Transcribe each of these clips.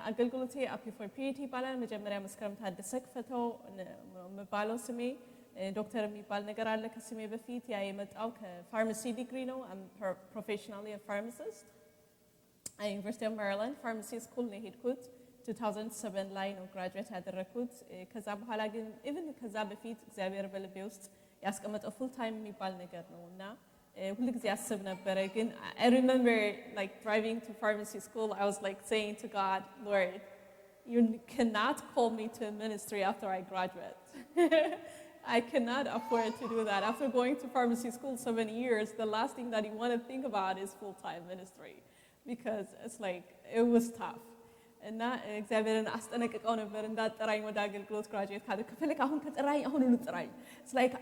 አገልግሎቴ አፒ ፎር ፒዩሪቲ ይባላል። መጀመሪያ መስከረም ታደሰ ክፈተው መባለው ስሜ ዶክተር የሚባል ነገር አለ ከስሜ በፊት ያ የመጣው ከፋርማሲ ዲግሪ ነው። I'm professionally a pharmacist. ዩኒቨርሲቲ ኦፍ ሜሪላንድ ፋርማሲ ስኩል ነው የሄድኩት 2007 ላይ ነው ግራጁዌት ያደረኩት። ከዛ በኋላ ግን ኢቭን ከዛ በፊት እግዚአብሔር በልቤ ውስጥ ያስቀመጠው ፉል ታይም የሚባል ነገር ነው እና ሁሉ ጊዜ አስብ ነበረ ግን I remember like driving to pharmacy school I was like saying to God, Lord, you cannot call me to a ministry after I graduate. I cannot afford to do that. After going to pharmacy school 7 years, the last thing that you want to think about is full-time ministry because it's like it was tough. እና እግዚአብሔርን አስጠነቅቀው ነበር እንዳጠራኝ ወደ አገልግሎት ግራጁዌት ካለ ከፈለክ አሁን ከጠራኝ አሁን ጥራኝ it's like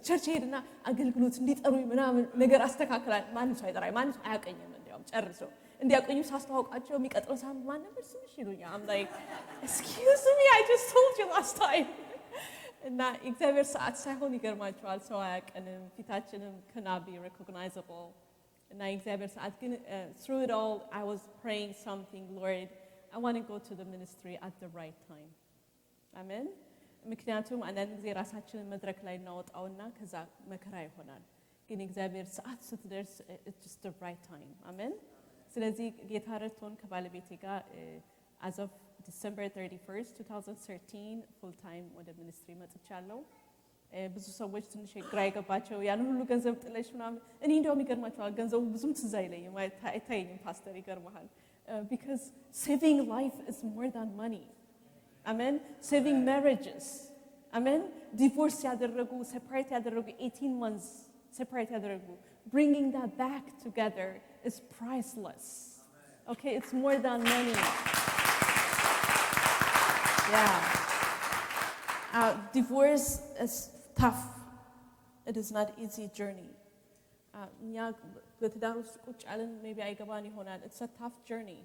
ቸርች ሄድና አገልግሎት እንዲጠሩኝ ምናምን ነገር አስተካክላል ማንም ሰው አይጠራኝ ማንም ሰው አያቀኝም እንዲያውም ጨርሶ እንዲያቀኙ ሳስተዋውቃቸው የሚቀጥለው ሳምንት ማን ነበር ስምሽ ይሉኛል I'm like excuse me I just told you last time እና እግዚአብሔር ሰዓት ሳይሆን ይገርማቸዋል ሰው አያቀንም ፊታችንም cannot be recognizable and እግዚአብሔር ሰዓት ግን through it all I was praying something Lord I want to go to the ministry at the right time amen ምክንያቱም አንዳንድ ጊዜ ራሳችንን መድረክ ላይ እናወጣውና ከዛ መከራ ይሆናል ግን እግዚአብሔር ሰዓት ስትደርስ it's just the right time amen ስለዚህ ጌታ ረድቶን ከባለቤቴ ጋር as of December 31st 2013 full time ወደ ሚኒስትሪ መጥቻለሁ ብዙ ሰዎች ትንሽ ግራ ይገባቸው ያን ሁሉ ገንዘብ ጥለሽ ምናምን እኔ እንደውም ይገርማቸዋል ገንዘቡ ብዙም ትዝ አይለኝም አይታየኝም ፓስተር ይገርማል because saving life is more than money amen saving marriages amen divorce ያደረጉ separate ያደረጉ 18 months separate ያደረጉ bringing that back together is priceless okay it's more than money yeah divorce is tough it is not easy journey እኛ በትዳር ውስጥ ቁጭ አለን maybe አይገባን ይሆናል it's a tough journey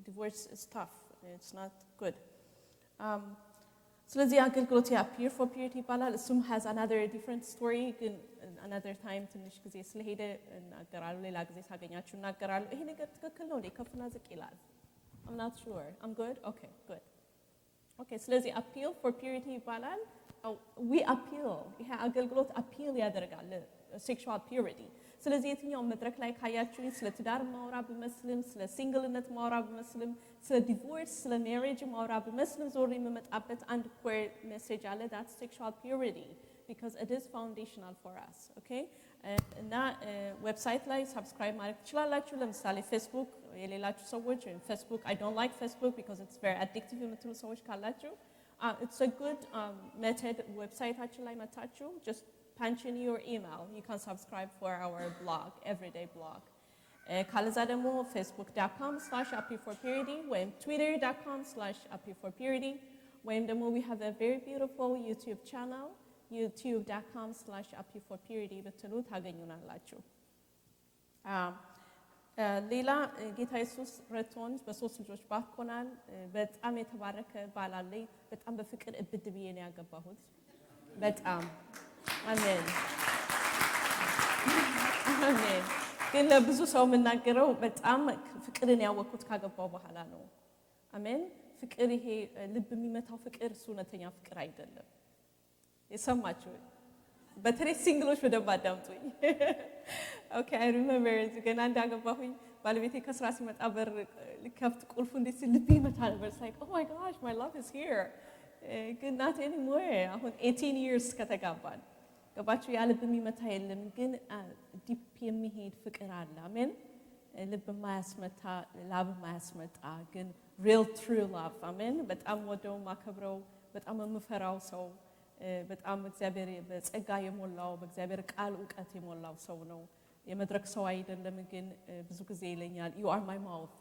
divorce is tough it's not good ስለዚህ አገልግሎት appear for purity ይባላል እሱም has another different story ግን another time ትንሽ ጊዜ ስለሄደ እናገራለሁ ሌላ ጊዜ ሳገኛችሁ እናገራለሁ ይሄ ነገር ትክክል ነው እንዴ ከፍና ዝቅ ይላል I'm not sure I'm good okay good okay ስለዚህ appeal for purity ይባላል we appeal ይሄ አገልግሎት appeal ያደርጋል sexual purity ስለዚህ የትኛው መድረክ ላይ ካያችሁኝ ስለ ትዳር ማውራ በመስልም ስለ ሲንግልነት ማውራ በመስልም ስለ ዲቮርስ ስለ ሜሪጅ ማውራ በመስልም ዞር የምመጣበት አንድ core message አለ that's sexual purity because it is foundational for us okay እና ዌብሳይት ላይ ሰብስክራይብ ማድረግ ትችላላችሁ ለምሳሌ ፌስቡክ የሌላችሁ ሰዎች ፌስቡክ I don't like Facebook because it's very addictive የምትሉ ሰዎች ካላችሁ it's a good method ዌብሳይታችን ላይ መታችሁ just punch in your email you can subscribe for our blog everyday blog ካለዛ ደግሞ facebook.com/appyforpurity ወይም twitter.com/appyforpurity ወይም ደግሞ we have a very beautiful YouTube channel youtube.com/appyforpurity በትሉ ታገኙናላችሁ ሌላ ጌታ ኢየሱስ ረድቶን በሶስት ልጆች ባርኮናል በጣም የተባረከ ባል አለኝ በጣም በፍቅር እብድ ብዬ ነው ያገባሁት በጣም አሜን አሜን ግን ለብዙ ሰው የምናገረው በጣም ፍቅርን ያወቅኩት ካገባው በኋላ ነው አሜን ፍቅር ይሄ ልብ የሚመታው ፍቅር እሱ እውነተኛ ፍቅር አይደለም የሰማችሁ በተለይ ሲንግሎች በደንብ አዳምጡኝ okay I remember ገና እንዳገባሁኝ ባለቤቴ ከስራ ሲመጣ በር ልከፍት ቁልፉ እንዴት ልብ ይመታ ነበር like oh my gosh my love is here ግን not anymore አሁን 18 years ከተጋባን ገባችሁ ያ ልብ የሚመታ የለም ግን ዲፕ የሚሄድ ፍቅር አለ አሜን ልብ ማያስመታ ላብ ማያስመጣ ግን real true love አሜን በጣም ወደው ማከብረው በጣም የምፈራው ሰው በጣም እግዚአብሔር በጸጋ የሞላው በእግዚአብሔር ቃል ዕውቀት የሞላው ሰው ነው የመድረክ ሰው አይደለም ግን ብዙ ጊዜ ይለኛል you are my mouth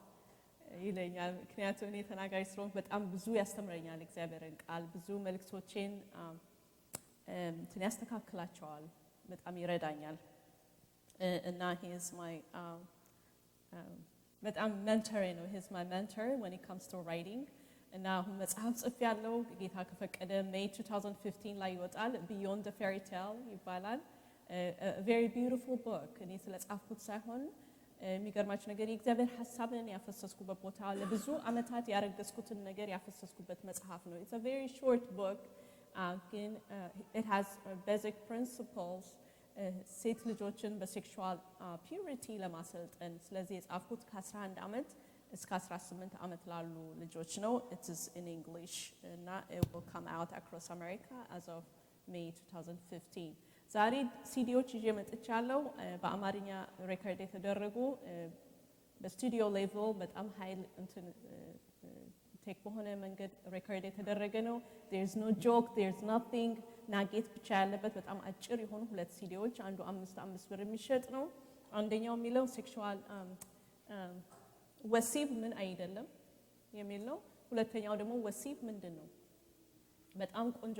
ይለኛል ምክንያቱም እኔ ተናጋሪ ስለሆንኩ በጣም ብዙ ያስተምረኛል እግዚአብሔርን ቃል ብዙ መልእክቶችን እንትን ያስተካክላቸዋል በጣም ይረዳኛል እና he is my በጣም mentor ነው he is my mentor when it comes to writing እና አሁን መጽሐፍ ጽፌያለሁ ጌታ ከፈቀደ May 2015 ላይ ይወጣል Beyond the Fairy Tale ይባላል a very beautiful book እኔ ስለጻፍኩት ሳይሆን የሚገርማችሁ ነገር የእግዚአብሔር ሐሳብን ያፈሰስኩበት ቦታ ለብዙ ዓመታት ያረገዝኩትን ነገር ያፈሰስኩበት መጽሐፍ ነው። It's a very short book, ግን it has basic principles ሴት ልጆችን በሴክሹዋል ፒዩሪቲ ለማሰልጠን። ስለዚህ የጻፍኩት ከ11 ዓመት እስከ 18 ዓመት ላሉ ልጆች ነው። It is in English እና it will come out across America as of May 2015. ዛሬ ሲዲዎች ይዤ መጥቻለሁ። በአማርኛ ሬኮርድ የተደረጉ በስቱዲዮ ሌቭል በጣም ኃይል እንትን ቴክ በሆነ መንገድ ሬኮርድ የተደረገ ነው። there is no joke, there is nothing ናጌት ብቻ ያለበት በጣም አጭር የሆኑ ሁለት ሲዲዎች፣ አንዱ 5 ብር የሚሸጥ ነው። አንደኛው የሚለው ሴክሹዋል ወሲብ ምን አይደለም የሚል ነው። ሁለተኛው ደግሞ ወሲብ ምንድን ነው። በጣም ቆንጆ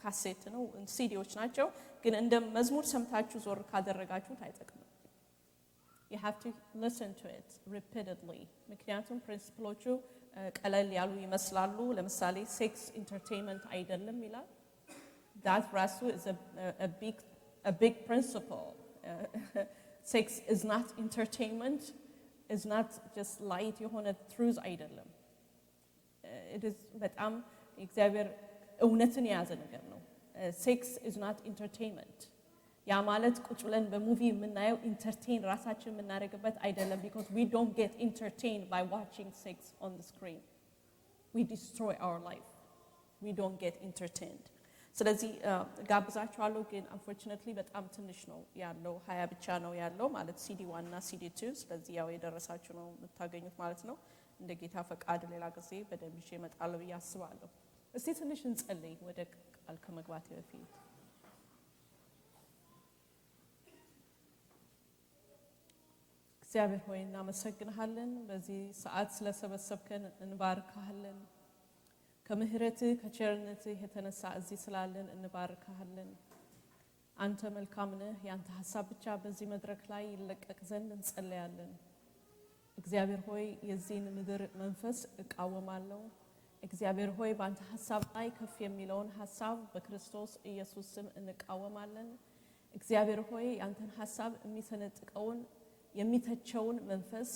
ካሴት ነው። ሲዲዎች ናቸው፣ ግን እንደ መዝሙር ሰምታችሁ ዞር ካደረጋችሁት አይጠቅምም። you have to listen to it repeatedly ምክንያቱም ፕሪንሲፕሎቹ ቀለል ያሉ ይመስላሉ። ለምሳሌ ሴክስ ኢንተርቴይንመንት አይደለም ይላል። that ራሱ is a big principle. Sex is not entertainment, is not just light የሆነ truth አይደለም። it is በጣም እግዚአብሔር እውነትን የያዘ ነገር ነው። sex is not entertainment ያ ማለት ቁጭ ብለን በሙቪ የምናየው ኢንተርቴይን ራሳችን የምናደርግበት አይደለም። because we don't get entertained by watching sex on the screen. We destroy our life. We don't get entertained. ስለዚህ ጋብዛችኋለሁ፣ ግን unfortunately በጣም ትንሽ ነው ያለው፣ 20 ብቻ ነው ያለው ማለት CD1 እና CD2። ስለዚህ ያው የደረሳችሁ ነው የምታገኙት ማለት ነው። እንደ ጌታ ፈቃድ ሌላ ጊዜ በደንብ ይዤ እመጣለሁ ብዬ አስባለሁ። እስቲ ትንሽ እንጸልይ ወደ ቃል ከመግባቴ በፊት። እግዚአብሔር ሆይ እናመሰግንሃለን። በዚህ ሰዓት ስለሰበሰብከን እንባርካለን። ከምህረትህ ከቸርነትህ የተነሳ እዚህ ስላለን እንባርካለን። አንተ መልካም ነህ። ያንተ ሐሳብ ብቻ በዚህ መድረክ ላይ ይለቀቅ ዘንድ እንጸልያለን። እግዚአብሔር ሆይ የዚህን ምድር መንፈስ እቃወማለሁ። እግዚአብሔር ሆይ በአንተ ሐሳብ ላይ ከፍ የሚለውን ሐሳብ በክርስቶስ ኢየሱስ ስም እንቃወማለን። እግዚአብሔር ሆይ ያንተን ሐሳብ የሚሰነጥቀውን የሚተቸውን መንፈስ፣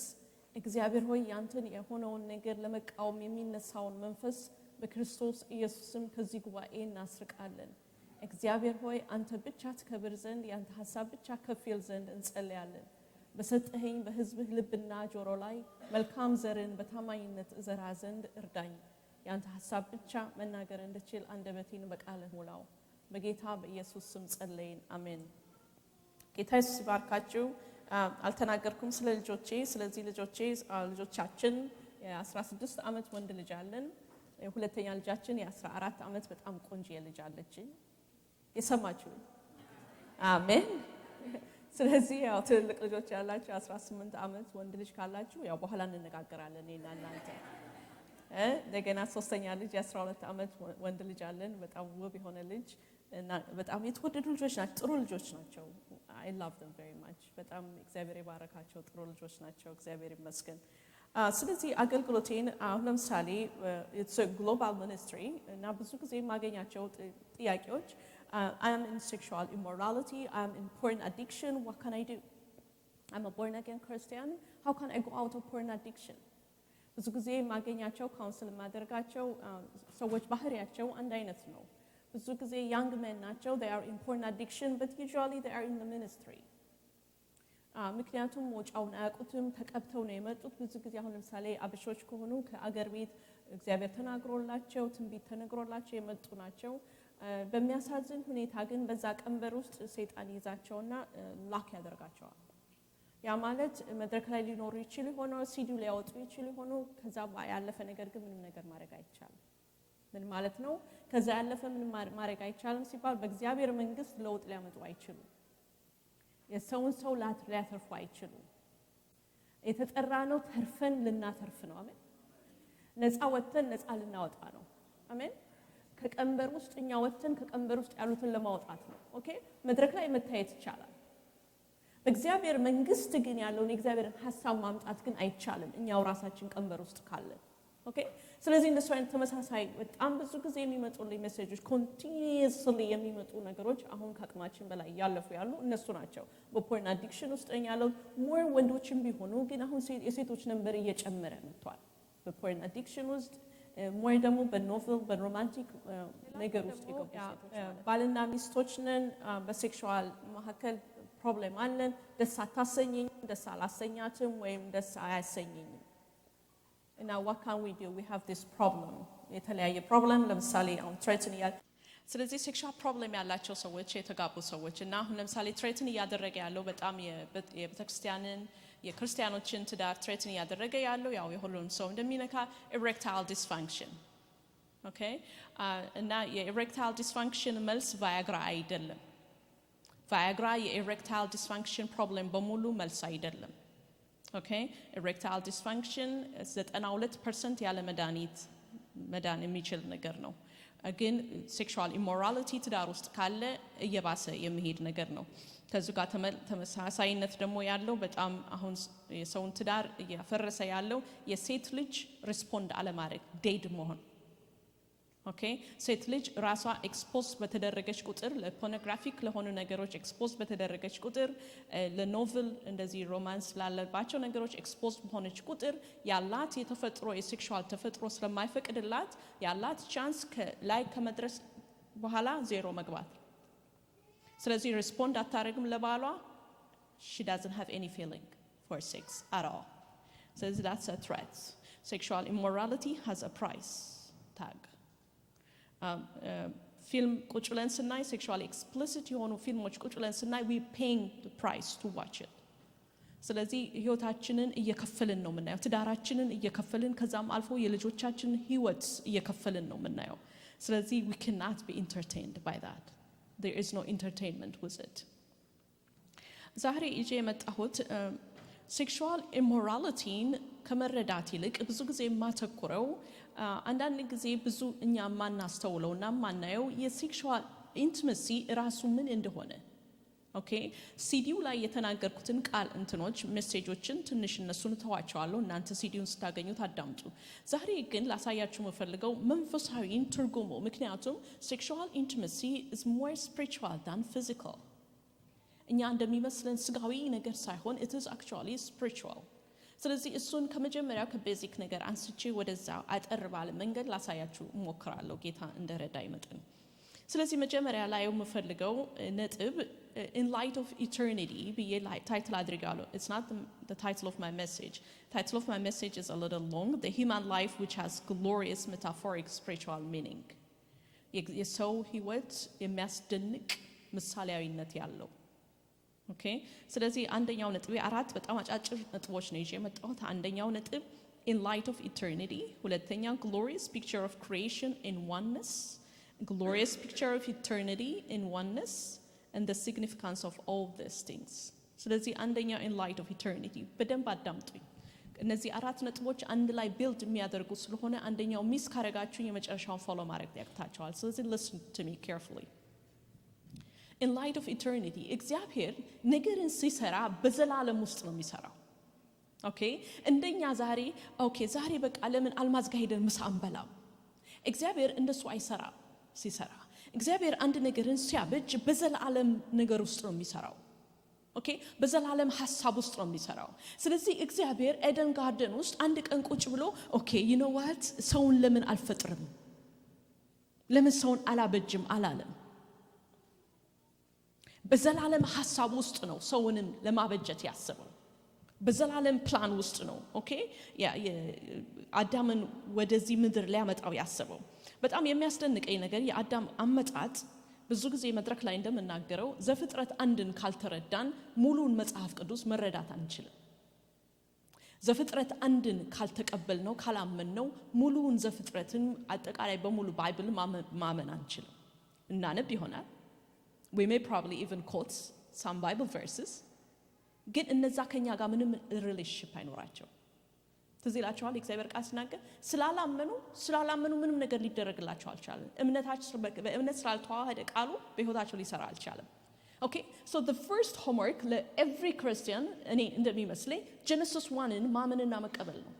እግዚአብሔር ሆይ ያንተን የሆነውን ነገር ለመቃወም የሚነሳውን መንፈስ በክርስቶስ ኢየሱስ ስም ከዚህ ጉባኤ እናስርቃለን። እግዚአብሔር ሆይ አንተ ብቻ ትከብር ዘንድ ያንተ ሐሳብ ብቻ ከፍ ይል ዘንድ እንጸልያለን። በሰጠኸኝ በሕዝብህ ልብና ጆሮ ላይ መልካም ዘርን በታማኝነት እዘራ ዘንድ እርዳኝ። ያንተ ሐሳብ ብቻ መናገር እንድችል አንደበቴን በቃልህ ሙላው። በጌታ በኢየሱስ ስም ጸለይን፣ አሜን። ጌታ ኢየሱስ ይባርካችሁ። አልተናገርኩም ስለ ልጆቼ። ስለዚህ ልጆቻችን የ16 ዓመት ወንድ ልጅ አለን። ሁለተኛ ልጃችን የ14 ዓመት በጣም ቆንጆ ልጅ አለችኝ። የሰማችሁ አሜን። ስለዚህ ያው ትልቅ ልጆች ያላችሁ 18 ዓመት ወንድ ልጅ ካላችሁ ያው በኋላ እንነጋገራለን እኔና እናንተ። እንደገና ሶስተኛ ልጅ የ12 ዓመት ወንድ ልጅ አለን። በጣም ውብ የሆነ ልጅ እና በጣም የተወደዱ ልጆች ናቸው፣ ጥሩ ልጆች ናቸው። I love them very much። በጣም እግዚአብሔር ይባረካቸው፣ ጥሩ ልጆች ናቸው። እግዚአብሔር ይመስገን። ስለዚህ አገልግሎቴን አሁን ለምሳሌ it's a global ministry እና ብዙ ጊዜ የማገኛቸው ጥያቄዎች I am in sexual immorality, I am in porn addiction, what can I do? I'm a born again Christian, how can I go out of porn addiction? ብዙ ጊዜ የማገኛቸው ካውንስል የማደርጋቸው ሰዎች ባህሪያቸው አንድ አይነት ነው። ብዙ ጊዜ young men ናቸው, they are in porn addiction, but usually they are in the ministry. ምክንያቱም ወጫውን አያውቁትም፣ ተቀብተው ነው የመጡት። ብዙ ጊዜ አሁን ለምሳሌ አበሾች ከሆኑ ከአገር ቤት እግዚአብሔር ተናግሮላቸው ትንቢት ተነግሮላቸው የመጡ ናቸው። በሚያሳዝን ሁኔታ ግን በዛ ቀንበር ውስጥ ሰይጣን ይዛቸውና ላክ ያደርጋቸዋል። ያ ማለት መድረክ ላይ ሊኖሩ ይችሉ ሆኖ ሲዲ ሊያወጡ ይችሉ ሆኖ ከዛ ያለፈ ነገር ግን ምንም ነገር ማድረግ አይቻልም። ምን ማለት ነው? ከዛ ያለፈ ምንም ማድረግ አይቻልም ሲባል በእግዚአብሔር መንግስት ለውጥ ሊያመጡ አይችሉም። የሰውን ሰው ሊያተርፉ አይችሉም። የተጠራ ነው ተርፈን ልናተርፍ ነው። አሜን። ነፃ ወጥተን ነፃ ልናወጣ ነው። አሜን። ከቀንበር ውስጥ እኛ ወጥተን ከቀንበር ውስጥ ያሉትን ለማውጣት ነው። ኦኬ። መድረክ ላይ መታየት ይቻላል። በእግዚአብሔር መንግስት ግን ያለውን የእግዚአብሔርን ሐሳብ ማምጣት ግን አይቻልም፣ እኛው ራሳችን ቀንበር ውስጥ ካለን። ኦኬ ስለዚህ እንደሱ አይነት ተመሳሳይ በጣም ብዙ ጊዜ የሚመጡልኝ ሜሴጆች ኮንቲኒየስሊ የሚመጡ ነገሮች አሁን ከአቅማችን በላይ ያለፉ ያሉ እነሱ ናቸው። በፖርን አዲክሽን ውስጥ ያለው ሞር ወንዶችም ቢሆኑ ግን አሁን የሴቶች ነምበር እየጨመረ መጥቷል። በፖርን አዲክሽን ውስጥ ሞር ደግሞ በኖቨል በሮማንቲክ ነገር ውስጥ የገቡ ሴቶች ባልና ሚስቶች ነን፣ በሴክሹዋል መካከል ፕሮብሌም አለን። ደስ አታሰኘኝም፣ ደስ አላሰኛትም ወይም ደስ አያሰኘኝም እና what can we do? We have this problem. የተለያየ ፕሮብለም ለምሳሌ አሁን ትሬትን ስለዚህ ሴክሹዋል ፕሮብለም ያላቸው ሰዎች የተጋቡ ሰዎች እና አሁን ለምሳሌ ትሬትን እያደረገ ያለው በጣም የቤተክርስቲያንን የክርስቲያኖችን ትዳር ትሬትን እያደረገ ያለው ያው የሁሉንም ሰው እንደሚነካ erectile dysfunction ኦኬ እና የerectile dysfunction መልስ ቫያግራ አይደለም። ቫያግራ የerectile dysfunction ፕሮብለም በሙሉ መልስ አይደለም። Okay, erectile dysfunction is 92% ያለ መዳን የሚችል ነገር ነው። ግን sexual immorality ትዳር ውስጥ ካለ እየባሰ የሚሄድ ነገር ነው። ከዚህ ጋር ተመሳሳይነት ደግሞ ያለው በጣም አሁን የሰውን ትዳር እያፈረሰ ያለው የሴት ልጅ ሪስፖንድ አለማድረግ ዴድ መሆን። ኦኬ ሴት ልጅ ራሷ ኤክስፖዝ በተደረገች ቁጥር ለፖርኖግራፊክ ለሆኑ ነገሮች ኤክስፖዝ በተደረገች ቁጥር ለኖቨል እንደዚህ ሮማንስ ላለባቸው ነገሮች ኤክስፖዝ በሆነች ቁጥር ያላት የተፈጥሮ የሴክሹዋል ተፈጥሮ ስለማይፈቅድላት ያላት ቻንስ ላይ ከመድረስ በኋላ ዜሮ መግባት። ስለዚህ ሪስፖንድ አታረግም ለባሏ she doesn't have any feeling for sex at all. So that's a threat. Sexual immorality has a price tag. ፊልም ቁጭ ብለን ስናይ ሴክሹዋሊ ኤክስፕሊሲት የሆኑ ፊልሞች ቁጭ ብለን ስናይ we paying the price to watch it። ስለዚህ ህይወታችንን እየከፈልን ነው የምናየው፣ ትዳራችንን እየከፈልን ከዛም አልፎ የልጆቻችንን ህይወት እየከፈልን ነው የምናየው። ስለዚህ we cannot be entertained by that. There is no entertainment with it. ዛሬ ይዤ የመጣሁት ሴክሹዋል ኢሞራሊቲን ከመረዳት ይልቅ ብዙ ጊዜ የማተኩረው አንዳንድ ጊዜ ብዙ እኛ ማናስተውለውና ማናየው የሴክሹዋል ኢንቲመሲ ራሱ ምን እንደሆነ። ኦኬ ሲዲው ላይ የተናገርኩትን ቃል እንትኖች ሜሴጆችን ትንሽ እነሱን ተዋቸዋለሁ፣ እናንተ ሲዲውን ስታገኙት አዳምጡ። ዛሬ ግን ላሳያችሁ የምፈልገው መንፈሳዊን ትርጉሙ፣ ምክንያቱም ሴክሹዋል ኢንቲመሲ is more spiritual than physical። እኛ እንደሚመስለን ስጋዊ ነገር ሳይሆን it is actually spiritual። ስለዚህ እሱን ከመጀመሪያው ከቤዚክ ነገር አንስቼ ወደዛ አጠር ባለ መንገድ ላሳያችሁ እሞክራለሁ ጌታ እንደረዳኝ መጠን። ስለዚህ መጀመሪያ ላይ የምፈልገው ነጥብ in light of eternity ብዬ ታይትል አድርጋለሁ። It's not the title of my message. Title of my message is a little long. The human life which has glorious metaphoric spiritual meaning. የሰው ህይወት የሚያስደንቅ ምሳሌያዊነት ያለው። ኦኬ ስለዚህ አንደኛው ነጥብ አራት በጣም አጫጭር ነጥቦች ነው ይዤ የመጣሁት። አንደኛው ነጥብ in light of eternity፣ ሁለተኛው glorious picture of creation in oneness፣ glorious picture of eternity in oneness and the significance of all these things። ስለዚህ አንደኛው in light of eternity በደንብ አዳምጡኝ። እነዚህ አራት ነጥቦች አንድ ላይ ቢልድ የሚያደርጉ ስለሆነ አንደኛው ሚስ ካረጋችሁ የመጨረሻውን ፎሎ ማድረግ ያቅታችኋል። ስለዚህ listen to me carefully. In light of eternity እግዚአብሔር ነገርን ሲሰራ በዘላለም ውስጥ ነው የሚሰራው። ኦኬ እንደኛ ዛሬ ኦኬ ዛሬ በቃ ለምን አልማዝ ጋር ሄደን ምሳ አንበላም? እግዚአብሔር እንደሱ አይሰራ። ሲሰራ እግዚአብሔር አንድ ነገርን ሲያበጅ በዘላለም ነገር ውስጥ ነው የሚሰራው። ኦኬ በዘላለም ሐሳብ ውስጥ ነው የሚሰራው። ስለዚህ እግዚአብሔር ኤደን ጋርደን ውስጥ አንድ ቀን ቁጭ ብሎ ኦኬ you know what ሰውን ለምን አልፈጥርም፣ ለምን ሰውን አላበጅም አላለም። በዘላለም ሐሳብ ውስጥ ነው ሰውንም ለማበጀት ያሰበው። በዘላለም ፕላን ውስጥ ነው ኦኬ አዳምን ወደዚህ ምድር ሊያመጣው ያሰበው። በጣም የሚያስደንቀኝ ነገር የአዳም አመጣጥ ብዙ ጊዜ መድረክ ላይ እንደምናገረው ዘፍጥረት አንድን ካልተረዳን ሙሉን መጽሐፍ ቅዱስ መረዳት አንችልም። ዘፍጥረት አንድን ካልተቀበልነው ካላመንነው ሙሉን ዘፍጥረትን አጠቃላይ በሙሉ ባይብል ማመን አንችልም። እናነብ ይሆናል we may probably even quote some Bible verses ግን እነዛ ከኛ ጋር ምንም ሪሌሽንሺፕ አይኖራቸው። ትዝ ይላችኋል እግዚአብሔር ቃል ሲናገር ስላላመኑ ምንም ነገር ሊደረግላቸው አልቻለም። በእምነት ስላልተዋሃደ ቃሉ በህይወታቸው ሊሰራ አልቻለም። Okay, so the first homework for every Christian እኔ እንደሚመስለኝ Genesis 1ን ማመንና መቀበል ነው።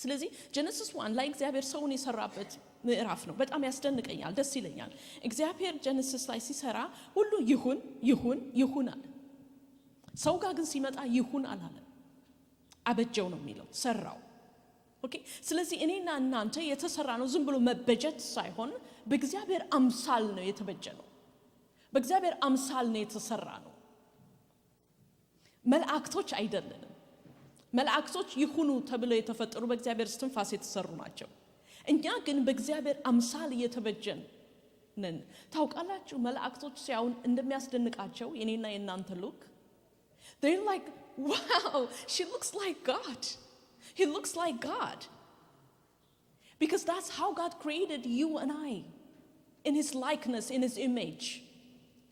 ስለዚህ ጀነሲስ 1 ላይ እግዚአብሔር ሰውን የሰራበት ምዕራፍ ነው። በጣም ያስደንቀኛል፣ ደስ ይለኛል። እግዚአብሔር ጀነሲስ ላይ ሲሰራ ሁሉ ይሁን ይሁን ይሁን አለ። ሰው ጋር ግን ሲመጣ ይሁን አላለ፣ አበጀው ነው የሚለው፣ ሰራው። ኦኬ። ስለዚህ እኔና እናንተ የተሰራ ነው ዝም ብሎ መበጀት ሳይሆን በእግዚአብሔር አምሳል ነው የተበጀ ነው። በእግዚአብሔር አምሳል ነው የተሰራ ነው። መላእክቶች አይደለንም። መላእክቶች ይሁኑ ተብለው የተፈጠሩ በእግዚአብሔር እስትንፋስ የተሰሩ ናቸው። እኛ ግን በእግዚአብሔር አምሳል የተበጀን ነን። ታውቃላችሁ መላእክቶች ሲያዩን እንደሚያስደንቃቸው የኔና የናንተ ሉክ they're like wow she looks like God, he looks like God, because that's how God created you and I in his likeness, in his image.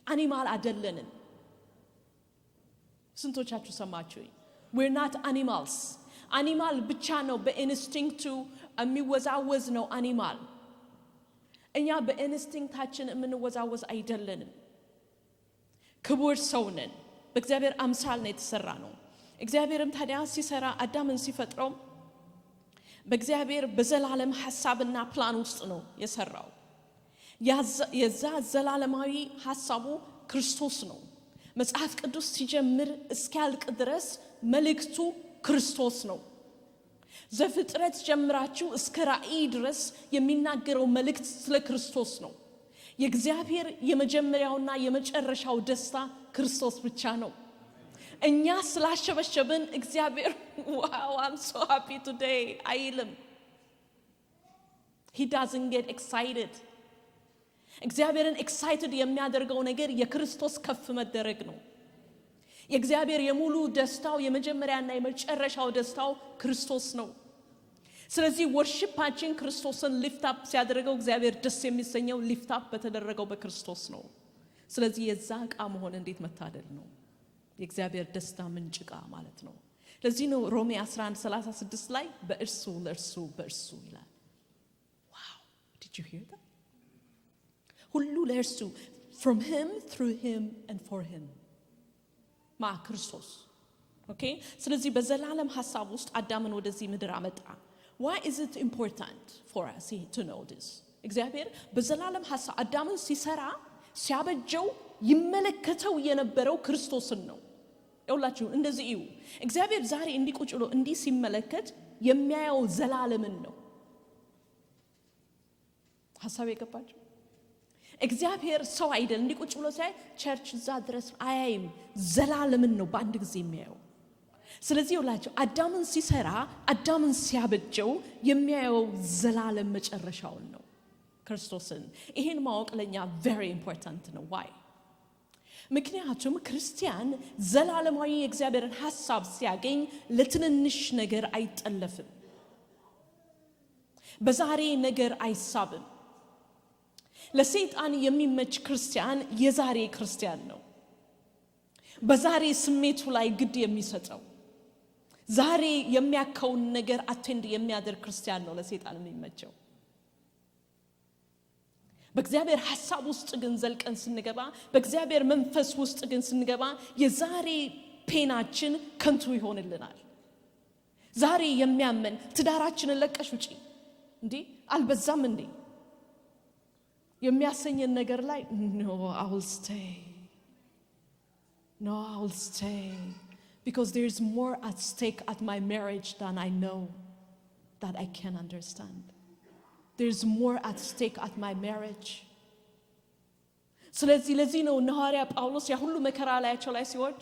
animal አይደለንም። ስንቶቻችሁ ሰማችሁ? we're not animals. animal ብቻ ነው በኢንስቲንክቱ የሚወዛወዝ ነው animal። እኛ በኢንስቲንክታችን የምንወዛወዝ አይደለንም። ክቡር ሰው ነን። በእግዚአብሔር አምሳል ነው የተሰራ ነው። እግዚአብሔርም ታዲያ ሲሰራ አዳምን ሲፈጥረው በእግዚአብሔር በዘላለም ሐሳብና ፕላን ውስጥ ነው የሰራው። የዛ ዘላለማዊ ሐሳቡ ክርስቶስ ነው። መጽሐፍ ቅዱስ ሲጀምር እስኪያልቅ ድረስ መልእክቱ ክርስቶስ ነው። ዘፍጥረት ጀምራችሁ እስከ ራእይ ድረስ የሚናገረው መልእክት ስለ ክርስቶስ ነው። የእግዚአብሔር የመጀመሪያውና የመጨረሻው ደስታ ክርስቶስ ብቻ ነው። እኛ ስላሸበሸብን እግዚአብሔር wow I'm so happy today አይልም። he doesn't get excited. እግዚአብሔርን ኤክሳይትድ የሚያደርገው ነገር የክርስቶስ ከፍ መደረግ ነው። የእግዚአብሔር የሙሉ ደስታው የመጀመሪያና የመጨረሻው ደስታው ክርስቶስ ነው። ስለዚህ ወርሺፓችን ክርስቶስን ሊፍት አፕ ሲያደርገው እግዚአብሔር ደስ የሚሰኘው ሊፍት አፕ በተደረገው በክርስቶስ ነው። ስለዚህ የዛ ዕቃ መሆን እንዴት መታደል ነው! የእግዚአብሔር ደስታ ምንጭ ዕቃ ማለት ነው። ለዚህ ነው ሮሜ 11:36 ላይ በእርሱ ለእርሱ በእርሱ ይላል። wow did you hear that? ሁሉ ለእርሱ from him through him and for him ማ ክርስቶስ። ኦኬ። ስለዚህ በዘላለም ሐሳብ ውስጥ አዳምን ወደዚህ ምድር አመጣ። why is it important for us to know this? እግዚአብሔር በዘላለም ሐሳብ አዳምን ሲሰራ ሲያበጀው ይመለከተው የነበረው ክርስቶስን ነው። ይኸውላችሁ እንደዚህ እዩ። እግዚአብሔር ዛሬ እንዲቁጭ ብሎ እንዲህ ሲመለከት የሚያየው ዘላለምን ነው። ሐሳብ የገባችሁ? እግዚአብሔር ሰው አይደል እንዲቁጭ ብሎ ሳይ ቸርች እዛ ድረስ አያይም። ዘላለምን ነው በአንድ ጊዜ የሚያየው። ስለዚህ ይኸውላችሁ አዳምን ሲሰራ አዳምን ሲያበጀው የሚያየው ዘላለም መጨረሻውን ነው፣ ክርስቶስን። ይሄን ማወቅ ለኛ very important ነው። why? ምክንያቱም ክርስቲያን ዘላለማዊ የእግዚአብሔርን ሐሳብ ሲያገኝ ለትንንሽ ነገር አይጠለፍም፣ በዛሬ ነገር አይሳብም። ለሰይጣን የሚመች ክርስቲያን የዛሬ ክርስቲያን ነው። በዛሬ ስሜቱ ላይ ግድ የሚሰጠው ዛሬ የሚያከውን ነገር አቴንድ የሚያደርግ ክርስቲያን ነው ለሰይጣን የሚመቸው። በእግዚአብሔር ሐሳብ ውስጥ ግን ዘልቀን ስንገባ፣ በእግዚአብሔር መንፈስ ውስጥ ግን ስንገባ የዛሬ ፔናችን ከንቱ ይሆንልናል። ዛሬ የሚያመን ትዳራችንን ለቀሽ ውጪ እንዴ አልበዛም እንዴ የሚያሰኘን ነገር ላይ no I will stay because there is more at stake at my marriage than I know that I can understand. There is more at stake at my marriage. ስለዚህ ለዚህ ነው ሐዋርያ ጳውሎስ ያ ሁሉ መከራ ላያቸው ላይ ሲወርድ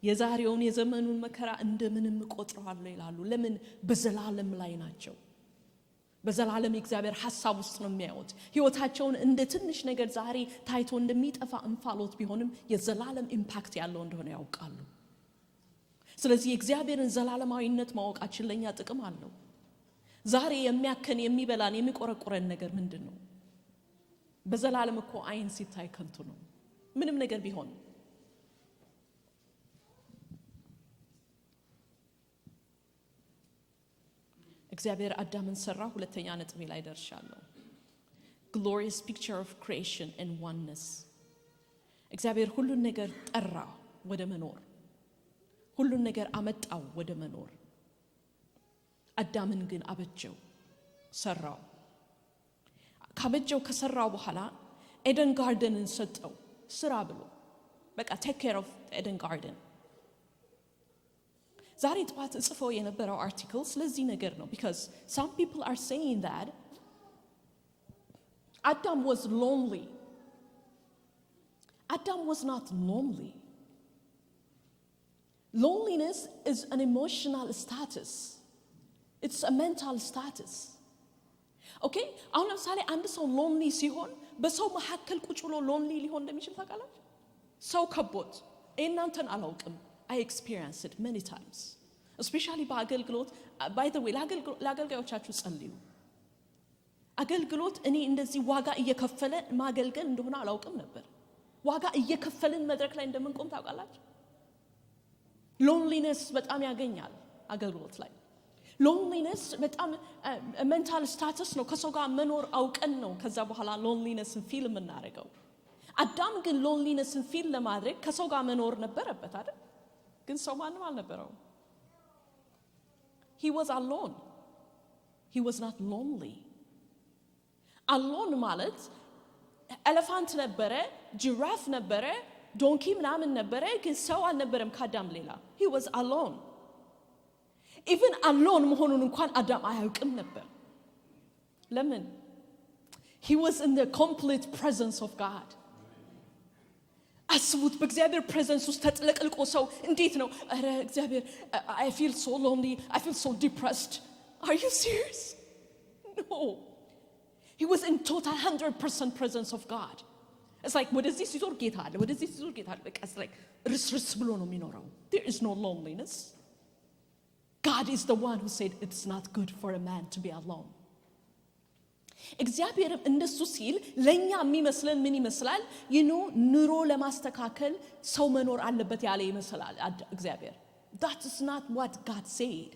የዛሬውን የዘመኑን መከራ እንደምንም ቆጥረዋለሁ ይላሉ። ለምን? በዘላለም ላይ ናቸው። በዘላለም የእግዚአብሔር ሐሳብ ውስጥ ነው የሚያዩት። ህይወታቸውን እንደ ትንሽ ነገር ዛሬ ታይቶ እንደሚጠፋ እንፋሎት ቢሆንም የዘላለም ኢምፓክት ያለው እንደሆነ ያውቃሉ። ስለዚህ የእግዚአብሔርን ዘላለማዊነት ማወቃችን ለኛ ጥቅም አለው። ዛሬ የሚያከን የሚበላን የሚቆረቆረን ነገር ምንድነው? በዘላለም እኮ አይን ሲታይ ከንቱ ነው ምንም ነገር ቢሆን። እግዚአብሔር አዳምን ሰራ። ሁለተኛ ነጥቤ ላይ ደርሻለሁ። glorious picture of creation and oneness። እግዚአብሔር ሁሉን ነገር ጠራ ወደ መኖር፣ ሁሉን ነገር አመጣው ወደ መኖር። አዳምን ግን አበጀው ሰራው ካበጀው ከሰራው በኋላ ኤደን ጋርደንን ሰጠው ስራ ብሎ በቃ take care of ኤደን ጋርደን ዛሬ ጠዋት ጽፈው የነበረው አርቲክል ስለዚህ ነገር ነው because some people are saying that Adam was lonely. Adam was not lonely. Loneliness is an emotional status. It's a mental status. Okay? አሁን ለምሳሌ አንድ ሰው lonely ሲሆን በሰው መካከል ቁጭ ብሎ lonely ሊሆን እንደሚችል ታውቃላችሁ? ሰው ከቦት እናንተን አላውቅም. I experienced it many times. Especially በአገልግሎት by the way ለአገልጋዮቻችሁ ጸልዩ. አገልግሎት እኔ እንደዚህ ዋጋ እየከፈለ ማገልገል እንደሆነ አላውቅም ነበር ዋጋ እየከፈልን መድረክ ላይ እንደምንቆም ታውቃላችሁ loneliness በጣም ያገኛል አገልግሎት ላይ loneliness በጣም mental status ነው ከሰው ጋር መኖር አውቀን ነው ከዛ በኋላ loneliness-ን ፊል የምናደርገው አዳም ግን loneliness-ን ፊል ለማድረግ ከሰው ጋር መኖር ነበረበት አይደል ግን ሰው ማንም አልነበረው he was alone he was not lonely alone ማለት ኤሌፋንት ነበረ ጂራፍ ነበረ ዶንኪ ምናምን ነበረ ግን ሰው አልነበረም ከአዳም ሌላ he was alone even alone መሆኑን እንኳን አዳም አያውቅም ነበር ለምን he was in the complete presence of God አስቡት በእግዚአብሔር presence ውስጥ ተጥለቅልቆ ሰው እንዴት ነው አረ እግዚአብሔር I feel so lonely I feel so depressed are you serious no He was in total 100% presence of God. It's like what is this ሲዞር ጌታ አለ what is this ሲዞር ጌታ አለ it's like ርስርስ ብሎ ነው የሚኖረው There is no loneliness. God is the one who said it's not good for a man to be alone. እግዚአብሔርም እንደሱ ሲል ለኛ የሚመስለን ምን ይመስላል ኑሮ ለማስተካከል ሰው መኖር አለበት ያለ ይመስላል እግዚአብሔር That is not what God said.